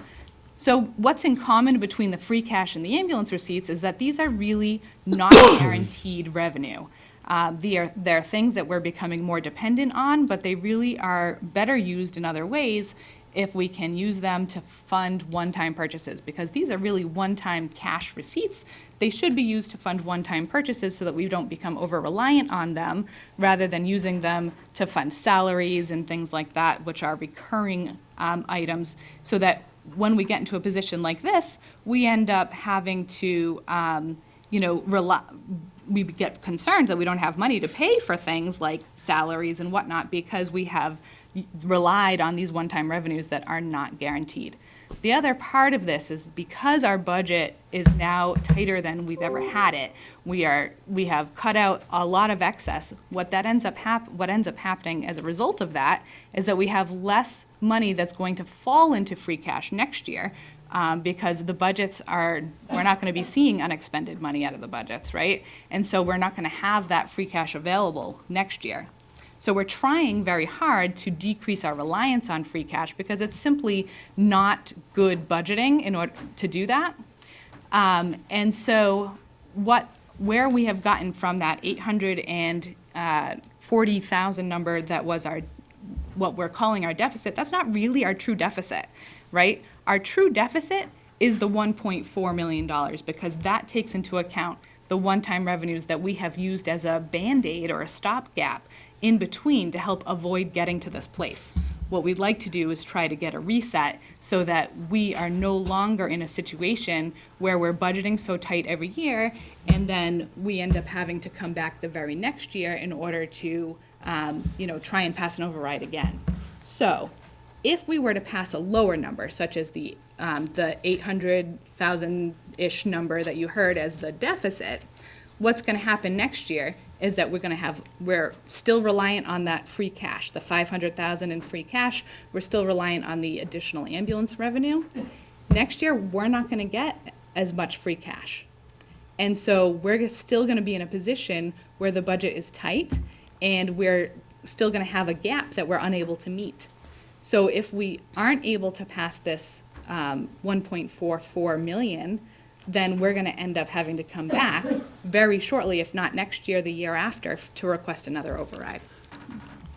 A: So what's in common between the free cash and the ambulance receipts is that these are really not guaranteed revenue. They're things that we're becoming more dependent on, but they really are better used in other ways if we can use them to fund one-time purchases, because these are really one-time cash receipts. They should be used to fund one-time purchases so that we don't become over-reliant on them, rather than using them to fund salaries and things like that, which are recurring items, so that when we get into a position like this, we end up having to, we get concerned that we don't have money to pay for things like salaries and whatnot because we have relied on these one-time revenues that are not guaranteed. The other part of this is because our budget is now tighter than we've ever had it, we have cut out a lot of excess. What ends up happening as a result of that is that we have less money that's going to fall into free cash next year. Because the budgets we're not going to be seeing unexpended money out of the budgets, right? And so we're not going to have that free cash available next year. So we're trying very hard to decrease our reliance on free cash because it's simply not good budgeting in order to do that. And so where we have gotten from that $840,000 number that was what we're calling our deficit, that's not really our true deficit, right? Our true deficit is the $1.4 million because that takes into account the one-time revenues that we have used as a Band-Aid or a stopgap in between to help avoid getting to this place. What we'd like to do is try to get a reset so that we are no longer in a situation where we're budgeting so tight every year and then we end up having to come back the very next year in order to try and pass an override again. So if we were to pass a lower number, such as the 800,000-ish number that you heard as the deficit, what's going to happen next year is that we're still reliant on that free cash, the $500,000 in free cash. We're still reliant on the additional ambulance revenue. Next year, we're not going to get as much free cash. And so we're still going to be in a position where the budget is tight and we're still going to have a gap that we're unable to meet. So if we aren't able to pass this 1.44 million, then we're going to end up having to come back very shortly, if not next year, the year after, to request another override.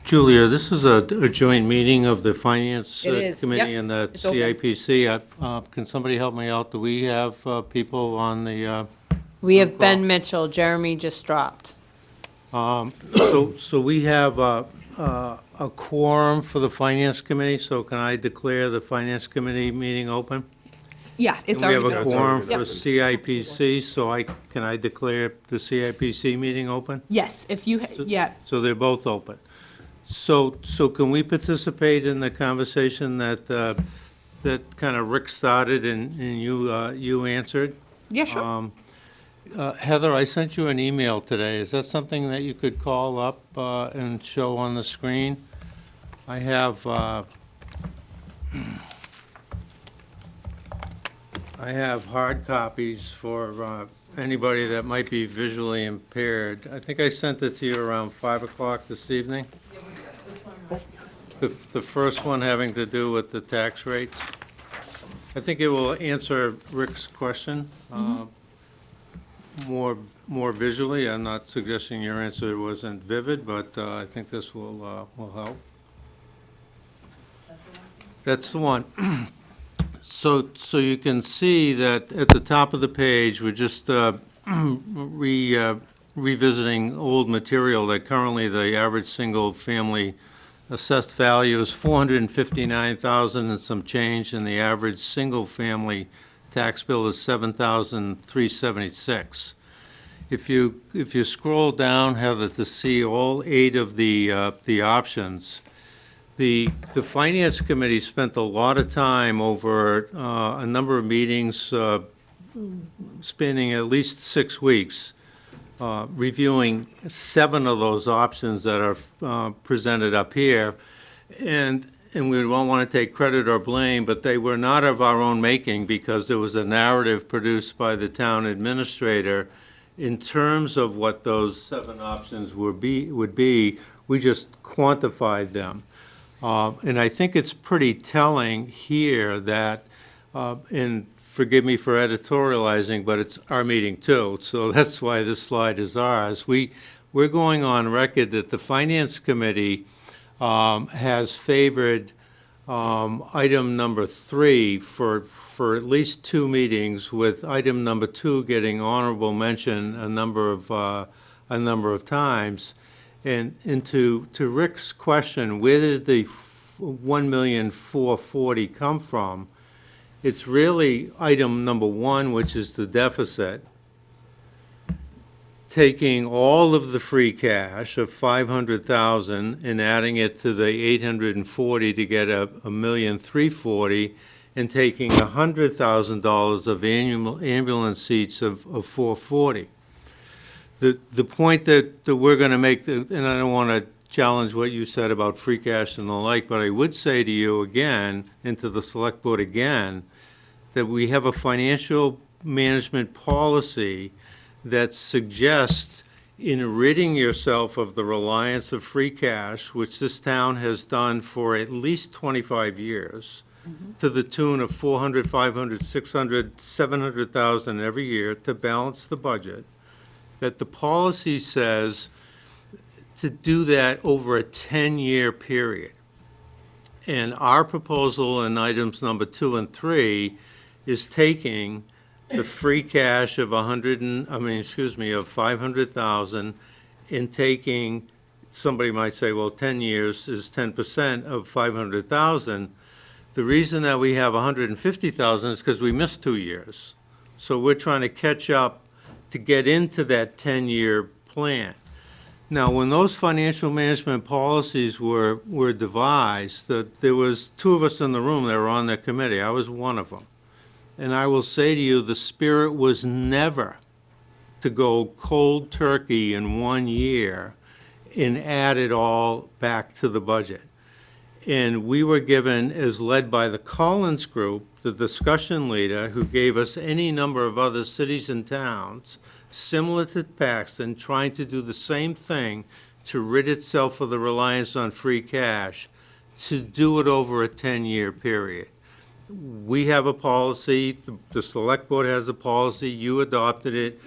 Q: Julia, this is a joint meeting of the Finance
A: It is,
Q: Committee
A: yep.
Q: and the
A: It's open.
Q: CIPC. Can somebody help me out? Do we have people on the?
G: We have Ben Mitchell. Jeremy just dropped.
Q: So we have a quorum for the Finance Committee, so can I declare the Finance Committee meeting open?
A: Yeah, it's
Q: And we
A: already
Q: have a
A: been.
Q: quorum
B: Yep.
Q: for CIPC, so can I declare the CIPC meeting open?
A: Yes, if you, yeah,
Q: So they're both open. So can we participate in the conversation that kind of Rick started and you answered?
A: yeah, sure.
Q: Heather, I sent you an email today. Is that something that you could call up and show on the screen? I have hard copies for anybody that might be visually impaired. I think I sent it to you around 5 o'clock this evening. The first one having to do with the tax rates. I think it will answer Rick's question more visually. I'm not suggesting your answer wasn't vivid, but I think this will help. That's the one. So you can see that at the top of the page, we're just revisiting old material that currently the average single-family assessed value is $459,000 and some change, and the average single-family tax bill is $7,376. If you scroll down, Heather, to see all 8 of the options, the Finance Committee spent a lot of time over a number of meetings spanning at least 6 weeks, reviewing 7 of those options that are presented up here. And we don't want to take credit or blame, but they were not of our own making because there was a narrative produced by the town administrator in terms of what those 7 options would be. We just quantified them. And I think it's pretty telling here that, and forgive me for editorializing, but it's our meeting too, so that's why this slide is ours. We're going on record that the Finance Committee has favored item number 3 for at least 2 meetings, with item number 2 getting honorable mention a number of times. And to Rick's question, where did the $1,440,000 come from? It's really item number 1, which is the deficit, taking all of the free cash of $500,000 and adding it to the $840 to get $1,340,000, and taking $100,000 of annual ambulance seats of $440,000. The point that we're going to make, and I don't want to challenge what you said about free cash and the like, but I would say to you again, and to the Select Board again, that we have a financial management policy that suggests in ridding yourself of the reliance of free cash, which this town has done for at least 25 years, to the tune of $400,000, $500,000, $600,000, $700,000 every year to balance the budget, that the policy says to do that over a 10-year period. And our proposal in items number 2 and 3 is taking the free cash of $500,000 and taking, somebody might say, well, 10 years is 10% of $500,000. The reason that we have $150,000 is because we missed 2 years. So we're trying to catch up to get into that 10-year plan. Now, when those financial management policies were devised, there was 2 of us in the room that were on the committee. I was one of them. And I will say to you, the spirit was never to go cold turkey in 1 year and add it all back to the budget. And we were given, as led by the Collins Group, the discussion leader, who gave us any number of other cities and towns, similar to Paxton, trying to do the same thing to rid itself of the reliance on free cash, to do it over a 10-year period. We have a policy, the Select Board has a policy, you adopted it,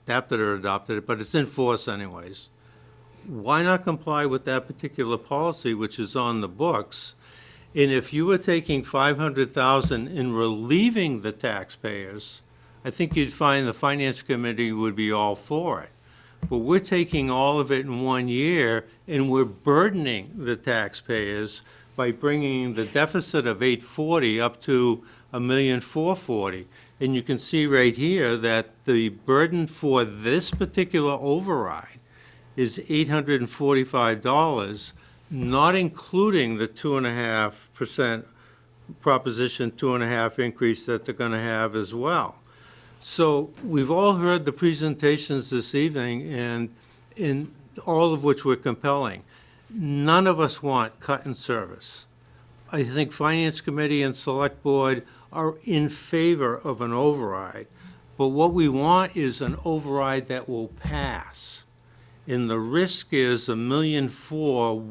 Q: adapted or adopted it, but it's in force anyways. Why not comply with that particular policy, which is on the books? And if you were taking $500,000 and relieving the taxpayers I think you'd find the Finance Committee would be all for it. But we're taking all of it in 1 year, and we're burdening the taxpayers by bringing the deficit of 840 up to $1,440,000. And you can see right here that the burden for this particular override is $845, not including the 2.5% Proposition 2.5 increase that they're going to have as well. So we've all heard the presentations this evening, and all of which were compelling. None of us want cut in service. I think Finance Committee and Select Board are in favor of an override, but what we want is an override that will pass. And the risk is $1.4 million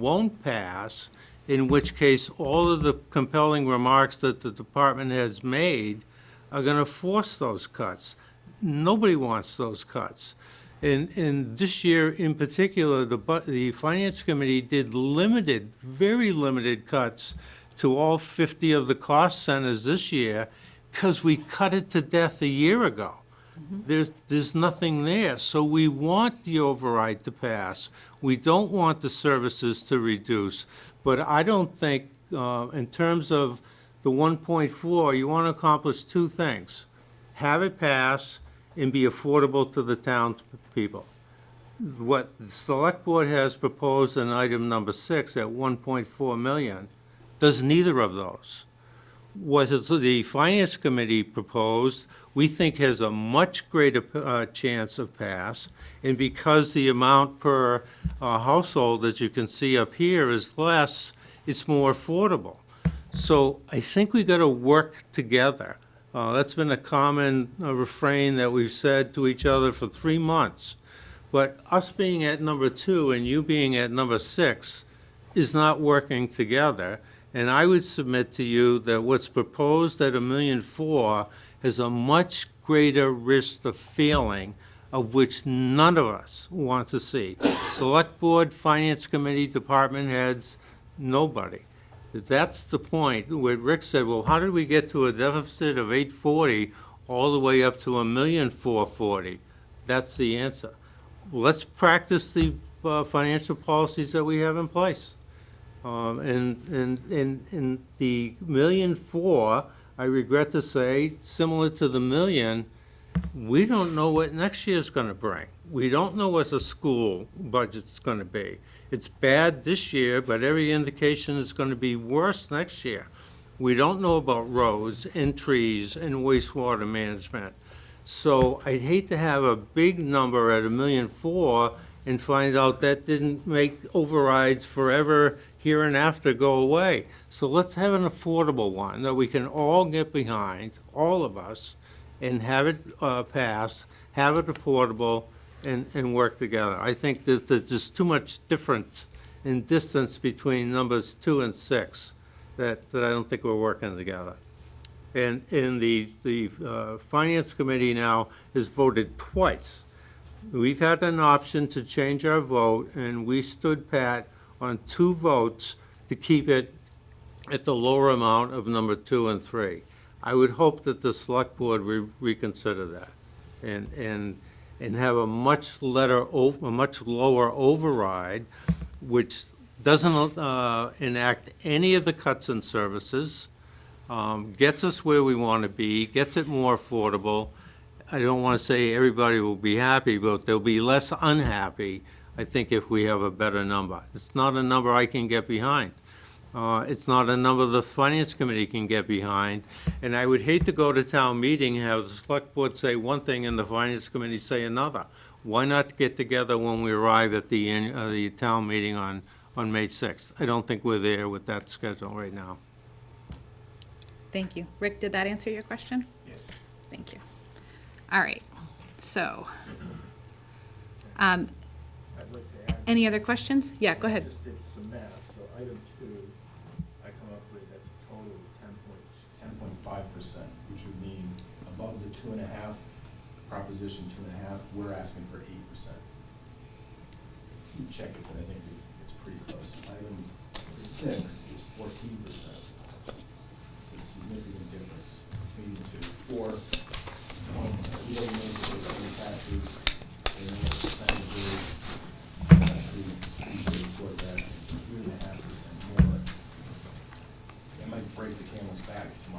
Q: won't pass, in which case all of the compelling remarks that the department has made are going to force those cuts. Nobody wants those cuts. And this year in particular, the Finance Committee did limited, very limited cuts to all 50 of the cost centers this year because we cut it to death a year ago. There's nothing there. So we want the override to pass. We don't want the services to reduce. But I don't think, in terms of the 1.4, you want to accomplish two things. Have it pass and be affordable to the townspeople. What the Select Board has proposed in item number 6 at 1.4 million does neither of those. What the Finance Committee proposed, we think has a much greater chance of pass, and because the amount per household, as you can see up here, is less, it's more affordable. So I think we got to work together. That's been a common refrain that we've said to each other for 3 months. But us being at number 2 and you being at number 6 is not working together. And I would submit to you that what's proposed at $1.4 million has a much greater risk of failing, of which none of us want to see. Select Board, Finance Committee, department heads, nobody. That's the point where Rick said, well, how did we get to a deficit of 840 all the way up to $1,440,000? That's the answer. Let's practice the financial policies that we have in place. And the $1.4 million, I regret to say, similar to the $1 million, we don't know what next year's going to bring. We don't know what the school budget's going to be. It's bad this year, but every indication is going to be worse next year. We don't know about roads and trees and wastewater management. So I'd hate to have a big number at $1.4 million and find out that didn't make overrides forever here and after go away. So let's have an affordable one that we can all get behind, all of us, and have it passed, have it affordable, and work together. I think there's just too much difference in distance between numbers 2 and 6 that I don't think we're working together. And the Finance Committee now has voted twice. We've had an option to change our vote, and we stood pat on 2 votes to keep it at the lower amount of number 2 and 3. I would hope that the Select Board reconsider that and have a much lower override, which doesn't enact any of the cuts in services, gets us where we want to be, gets it more affordable. I don't want to say everybody will be happy, but they'll be less unhappy, I think, if we have a better number. It's not a number I can get behind. It's not a number the Finance Committee can get behind. And I would hate to go to town meeting and have the Select Board say one thing and the Finance Committee say another. Why not get together when we arrive at the town meeting on May 6th? I don't think we're there with that schedule right now.
A: Thank you. Rick, did that answer your question?
P: Yes.
A: Thank you. All right, so,
P: I'd like to add.
A: any other questions? Yeah, go
P: I
A: ahead.
P: just did some math, so item 2, I come up with that's a total of 10.5%, which would mean above the 2.5, Proposition 2.5, we're asking for 8%. You check it, but I think it's pretty close. Item 6 is 14%. It's a significant difference between the two. 4,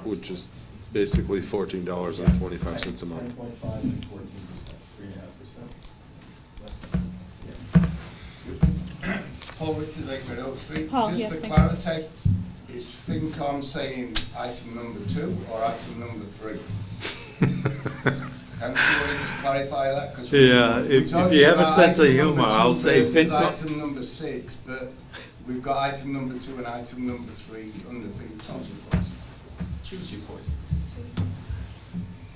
O: which is basically $14.25 a month.
P: 10.5 and 14%, 3.5%.
R: Paul Richards, Lakewood Oak Street.
A: Paul,
R: Just
A: yes,
R: for
A: thank you.
R: clarity, is FinCom saying item number 2 or item number 3? Can you just clarify that? 'Cause
Q: Yeah,
R: we're
Q: if
R: talking
Q: you have a
R: about
Q: sense of
R: item number
Q: humor, I'll
R: 2
Q: say
R: versus
Q: FinCom.
R: item number 6, but we've got item number 2 and item number 3 under FinCom's request.
P: Choose your poison.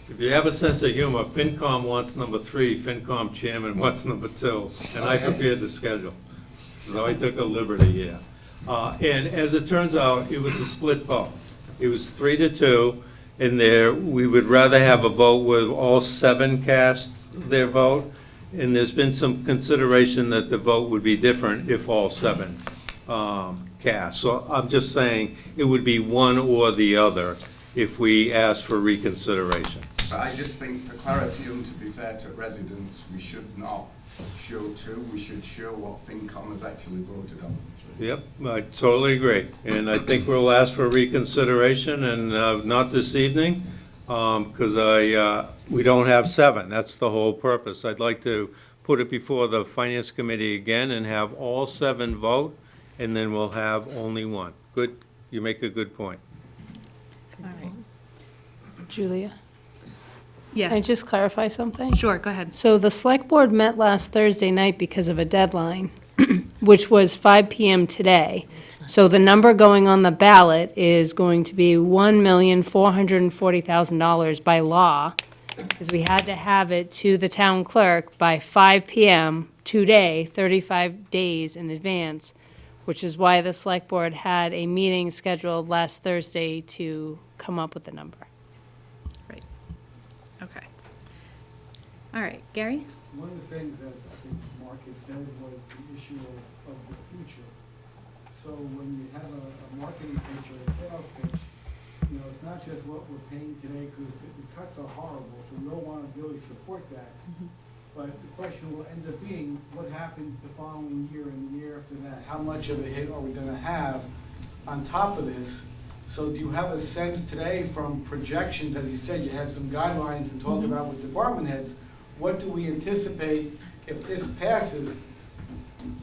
Q: If you have a sense of humor, FinCom wants number 3, FinCom chairman wants number 2, and I prepared the schedule. So I took a liberty here. And as it turns out, it was a split vote. It was 3-2, and there, we would rather have a vote where all 7 cast their vote, and there's been some consideration that the vote would be different if all 7 cast. So I'm just saying, it would be one or the other if we ask for reconsideration.
R: But I just think for clarity and to be fair to residents, we should not show 2, we should show what FinCom has actually voted on.
Q: Yep, I totally agree. And I think we'll ask for reconsideration, and not this evening, because we don't have 7. That's the whole purpose. I'd like to put it before the Finance Committee again and have all 7 vote, and then we'll have only 1. Good, you make a good point.
A: All right.
G: Julia?
A: Yes.
G: Can I just clarify something?
A: Sure, go ahead.
G: So the select board met last Thursday night because of a deadline, which was 5 PM today. So the number going on the ballot is going to be $1,440,000 by law, because we had to have it to the town clerk by 5 PM today, 35 days in advance, which is why the select board had a meeting scheduled last Thursday to come up with the number.
A: Right. Okay. All right, Gary?
N: One of the things that I think Mark had said was the issue of the future. So when you have a marketing pitch or a sales pitch, you know, it's not just what we're paying today, because the cuts are horrible, so we all want to really support that. But the question will end up being, what happens the following year and the year after that? How much of a hit are we gonna have on top of this? So do you have a sense today from projections, as you said, you have some guidelines to talk about with department heads, what do we anticipate if this passes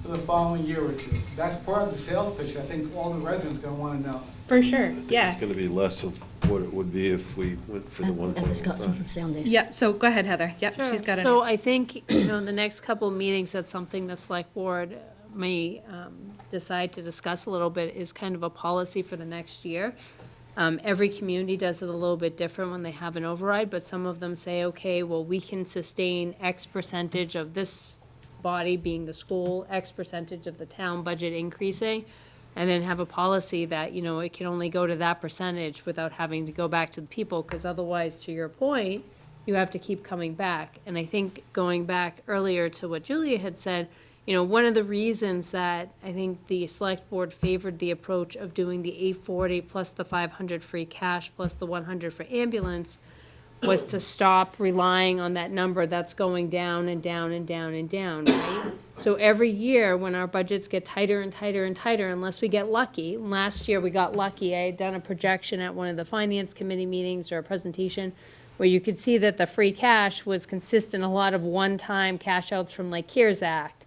N: for the following year or 2? That's part of the sales pitch. I think all the residents are gonna wanna know.
A: For sure, yeah.
O: It's gonna be less of what it would be if we went for the 1.15.
F: Emma's got something to say on this.
A: Yep, so go ahead, Heather. Yep, she's got it.
G: So I think, in the next couple of meetings, that's something the select board may decide to discuss a little bit, is kind of a policy for the next year. Every community does it a little bit different when they have an override, but some of them say, okay, well, we can sustain X percentage of this body, being the school, X percentage of the town budget increasing, and then have a policy that, it can only go to that percentage without having to go back to the people, because otherwise, to your point, you have to keep coming back. And I think going back earlier to what Julia had said, one of the reasons that I think the select board favored the approach of doing the 840 plus the 500 free cash plus the 100 for ambulance was to stop relying on that number that's going down and down and down and down, right? So every year, when our budgets get tighter and tighter and tighter, unless we get lucky, last year we got lucky, I had done a projection at one of the finance committee meetings or a presentation where you could see that the free cash was consistent, a lot of one-time cash outs from like CARES Act,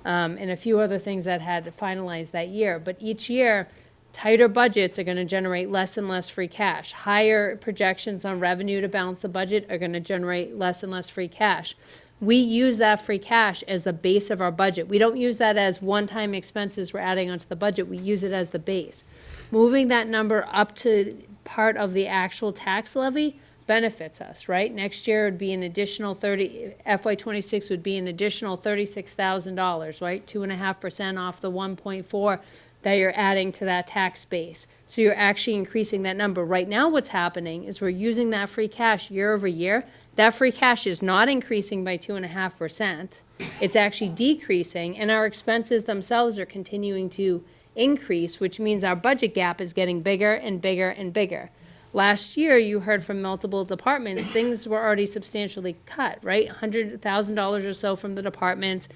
G: and a few other things that had finalized that year. But each year, tighter budgets are gonna generate less and less free cash. Higher projections on revenue to balance the budget are gonna generate less and less free cash. We use that free cash as the base of our budget. We don't use that as one-time expenses we're adding onto the budget. We use it as the base. Moving that number up to part of the actual tax levy benefits us, right? Next year would be an additional FY '26 would be an additional $36,000, right? 2.5% off the 1.4 that you're adding to that tax base. So you're actually increasing that number. Right now, what's happening is we're using that free cash year over year. That free cash is not increasing by 2.5%. It's actually decreasing, and our expenses themselves are continuing to increase, which means our budget gap is getting bigger and bigger and bigger. Last year, you heard from multiple departments, things were already substantially cut, right? $100,000 or so from the departments,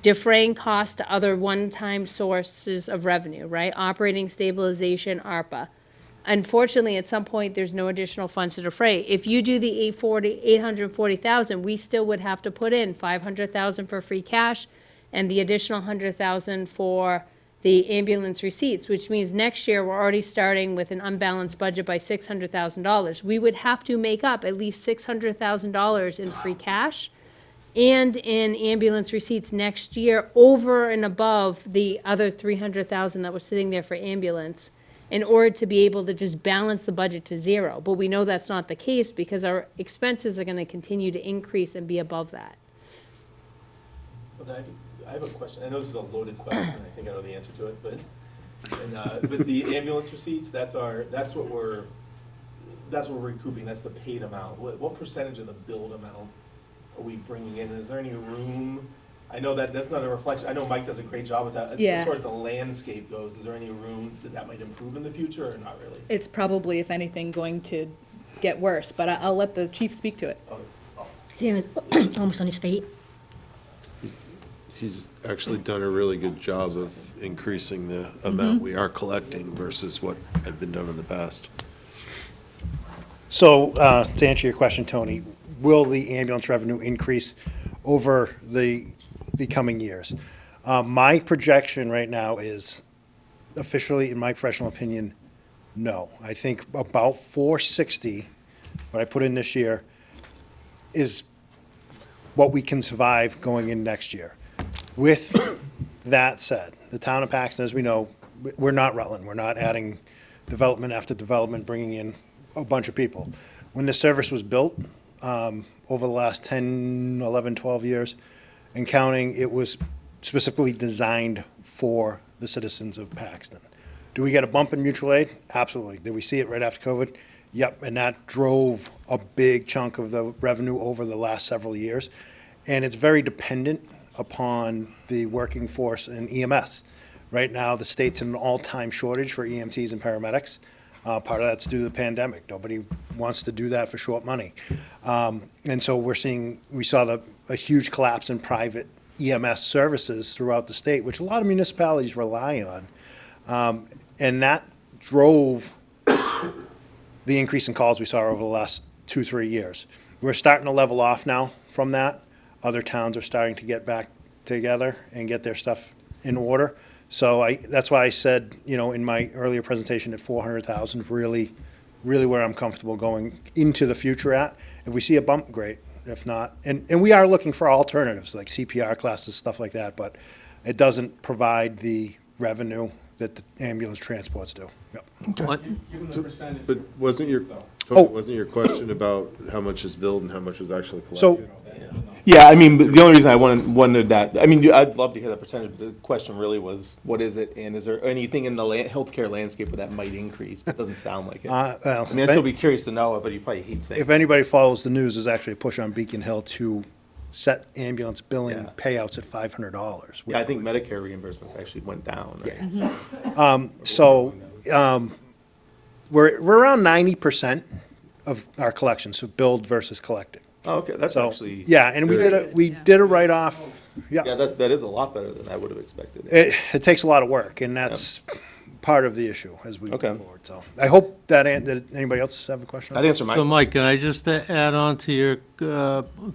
G: defraying costs to other one-time sources of revenue, right? Operating stabilization, ARPA. Unfortunately, at some point, there's no additional funds to defray. If you do the 840,000, we still would have to put in 500,000 for free cash and the additional 100,000 for the ambulance receipts, which means next year, we're already starting with an unbalanced budget by $600,000. We would have to make up at least $600,000 in free cash and in ambulance receipts next year, over and above the other 300,000 that was sitting there for ambulance, in order to be able to just balance the budget to zero. But we know that's not the case because our expenses are gonna continue to increase and be above that.
B: I have a question. I know this is a loaded question. I think I know the answer to it, but with the ambulance receipts, that's what we're recouping. That's the paid amount. What percentage of the billed amount are we bringing in? Is there any room? I know that's not a reflection. I know Mike does a great job with that.
A: Yeah.
B: As far as the landscape goes, is there any room that might improve in the future, or not really?
A: It's probably, if anything, going to get worse, but I'll let the chief speak to it.
F: See him almost on his feet.
S: He's actually done a really good job of increasing the amount we are collecting versus what had been done in the past.
K: So, to answer your question, Tony, will the ambulance revenue increase over the coming years? My projection right now is, officially, in my professional opinion, no. I think about 460, what I put in this year, is what we can survive going in next year. With that said, the town of Paxton, as we know, we're not Rutland. We're not adding development after development, bringing in a bunch of people. When the service was built, over the last 10, 11, 12 years, and counting, it was specifically designed for the citizens of Paxton. Do we get a bump in mutual aid? Absolutely. Did we see it right after COVID? Yep, and that drove a big chunk of the revenue over the last several years. And it's very dependent upon the working force in EMS. Right now, the state's in an all-time shortage for EMTs and paramedics. Part of that's due to the pandemic. Nobody wants to do that for short money. And so we saw a huge collapse in private EMS services throughout the state, which a lot of municipalities rely on. And that drove the increase in calls we saw over the last 2-3 years. We're starting to level off now from that. Other towns are starting to get back together and get their stuff in order. So that's why I said, in my earlier presentation, that 400,000 is really where I'm comfortable going into the future at. If we see a bump, great. If not, and we are looking for alternatives like CPR classes, stuff like that, but it doesn't provide the revenue that the ambulance transports do. Yep.
S: But wasn't your question about how much is billed and how much was actually collected?
K: So,
B: Yeah, I mean, but the only reason I wondered that, I mean, I'd love to hear that percentage. The question really was, what is it, and is there anything in the healthcare landscape where that might increase? But it doesn't sound like it.
K: well,
B: I mean, I'd still be curious to know it, but you probably hate saying.
K: if anybody follows the news, there's actually a push on Beacon Hill to set ambulance billing payouts at $500.
B: Yeah, I think Medicare reimbursements actually went down, right?
K: We're around 90% of our collections, so billed versus collected.
B: Oh, okay, that's
K: So,
B: actually.
K: yeah, and we did a write-off.
B: Yeah, that is a lot better than I would have expected.
K: It takes a lot of work, and that's part of the issue as we move forward. So I hope did anybody else have a question?
B: That answer, Mike.
Q: So, Mike, can I just add on to your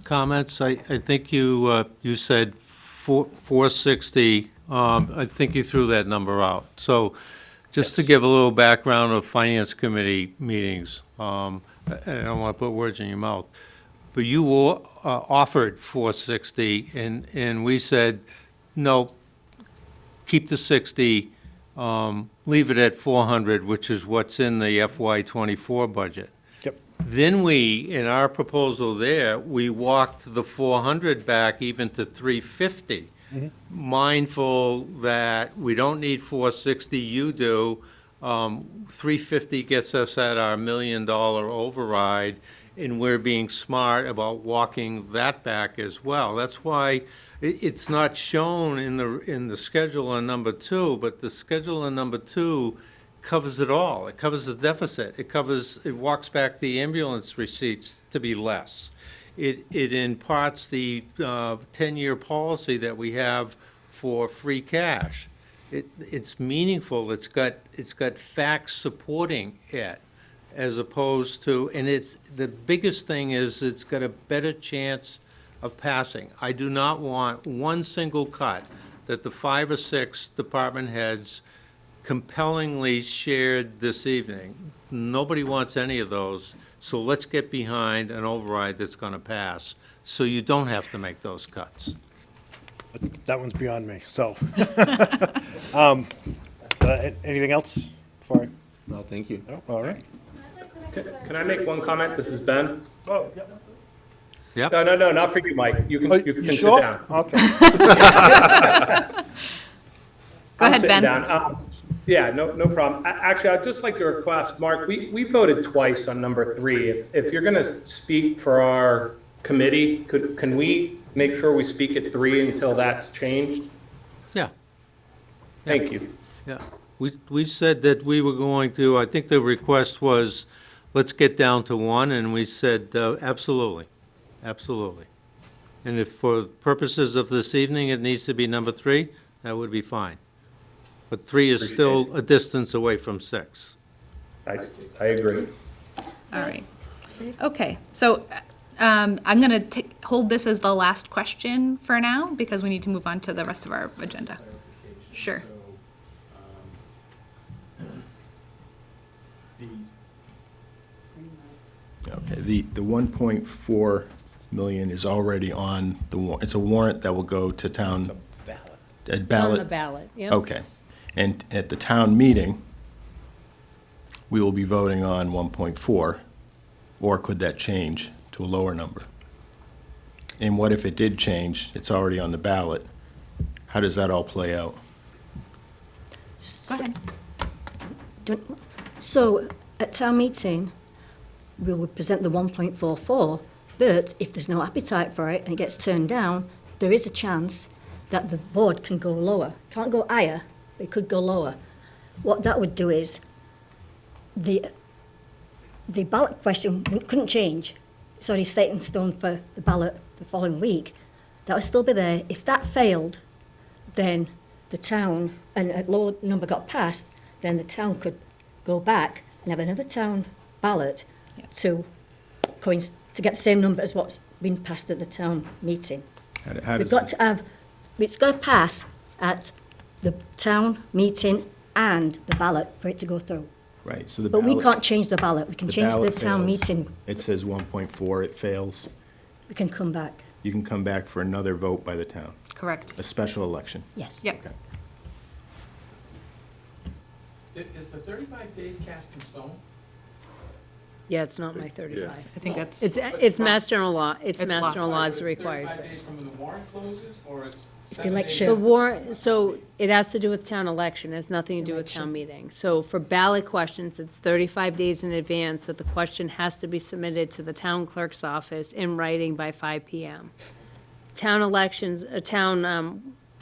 Q: comments? I think you said 460. I think you threw that number out. So just to give a little background of Finance Committee meetings, I don't want to put words in your mouth, but you offered 460, and we said, no, keep the 60, leave it at 400, which is what's in the FY24 budget.
K: Yep.
Q: Then in our proposal there, we walked the 400 back even to 350, mindful that we don't need 460, you do. 350 gets us at our $1 million override, and we're being smart about walking that back as well. That's why it's not shown in the schedule on number 2, but the schedule on number 2 covers it all. It covers the deficit. It walks back the ambulance receipts to be less. It imparts the 10-year policy that we have for free cash. it's meaningful, it's got facts supporting it, as opposed to, and the biggest thing is it's got a better chance of passing. I do not want one single cut that the 5 or 6 department heads compellingly shared this evening. Nobody wants any of those, so let's get behind an override that's gonna pass, so you don't have to make those cuts.
K: That one's beyond me, so. Anything else before I?
M: No, thank you.
K: No? All right.
T: Can I make one comment? This is Ben.
K: Oh, yeah.
Q: Yep.
T: No, not for you, Mike. You can, you can sit
K: sure?
T: down.
K: Okay.
A: Go ahead, Ben.
T: Yeah, no problem. Actually, I'd just like to request, Mark, we voted twice on number 3. If you're going to speak for our committee, can we make sure we speak at 3 until that's changed?
Q: Yeah.
T: Thank you.
Q: Yeah, we said that we were going to, I think the request was, let's get down to 1, and we said, absolutely, absolutely. And if for purposes of this evening, it needs to be number 3, that would be fine. But 3 is still a distance away from 6.
T: I agree.
A: All right. Okay, so I'm going to hold this as the last question for now, because we need to move on to the rest of our agenda. Sure.
U: Okay, the 1.4 million is already on the warrant. It's a warrant that will go to town. It's a ballot. A ballot?
G: On the ballot, yep.
U: Okay. And at the town meeting, we will be voting on 1.4, or could that change to a lower number? And what if it did change, it's already on the ballot? How does that all play out?
F: Go ahead. So, at town meeting, we will present the 1.44, but if there's no appetite for it and it gets turned down, there is a chance that the board can go lower. Can't go higher, but it could go lower. What that would do is, the ballot question couldn't change. It's already set in stone for the ballot the following week. That would still be there. If that failed, then the town, and a lower number got passed, then the town could go back and have another town ballot to get the same number as what's been passed at the town meeting. We've got to have, it's got to pass at the town meeting and the ballot for it to go through.
U: Right, so the
F: But
U: ballot.
F: we can't change the ballot. We can change the
U: ballot
F: town
U: fails.
F: meeting.
U: It says 1.4, it fails.
F: We can come back.
U: You can come back for another vote by the town.
A: Correct.
U: A special election.
F: Yes.
A: Yep.
U: Okay.
M: Is the 35 days cast in stone?
G: Yeah, it's not my 35.
A: I think that's.
G: It's Mass General Law. It's
A: It's
G: Mass
A: law.
G: General Laws requires
M: 35
G: it.
M: days from when the warrant closes, or it's
F: It's the
M: 7 days?
F: election.
G: The warrant, so it has to do with town election, it has nothing to do with town meeting. So for ballot questions, it's 35 days in advance that the question has to be submitted to the town clerk's office in writing by 5 PM. Town elections,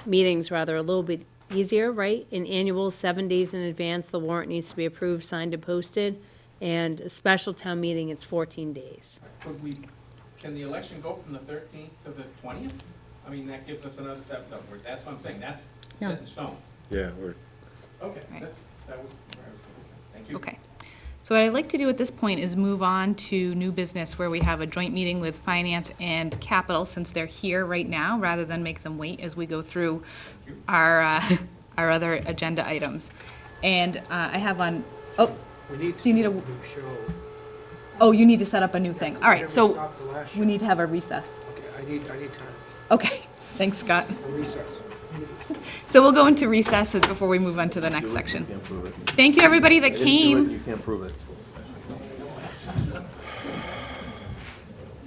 G: meetings rather, a little bit easier, right? In annual, 7 days in advance, the warrant needs to be approved, signed, and posted. And a special town meeting, it's 14 days.
M: Can the election go from the 13th to the 20th? I mean, that gives us another September. That's what I'm saying, that's
F: No.
M: set in stone.
S: Yeah, we're.
M: Okay,
A: Right.
M: that was where I was going. Thank you.
A: Okay. So what I'd like to do at this point is move on to new business where we have a joint meeting with finance and capital, since they're here right now, rather than make them wait as we go through our, our other agenda items. And I have on, do you need a? Oh, you need to set up a new thing. All right, so we need to have a recess.
D: I need time.
A: Okay, thanks, Scott.
D: A recess.
A: So we'll go into recess before we move on to the next section. Thank you, everybody that came.
S: You can't prove it.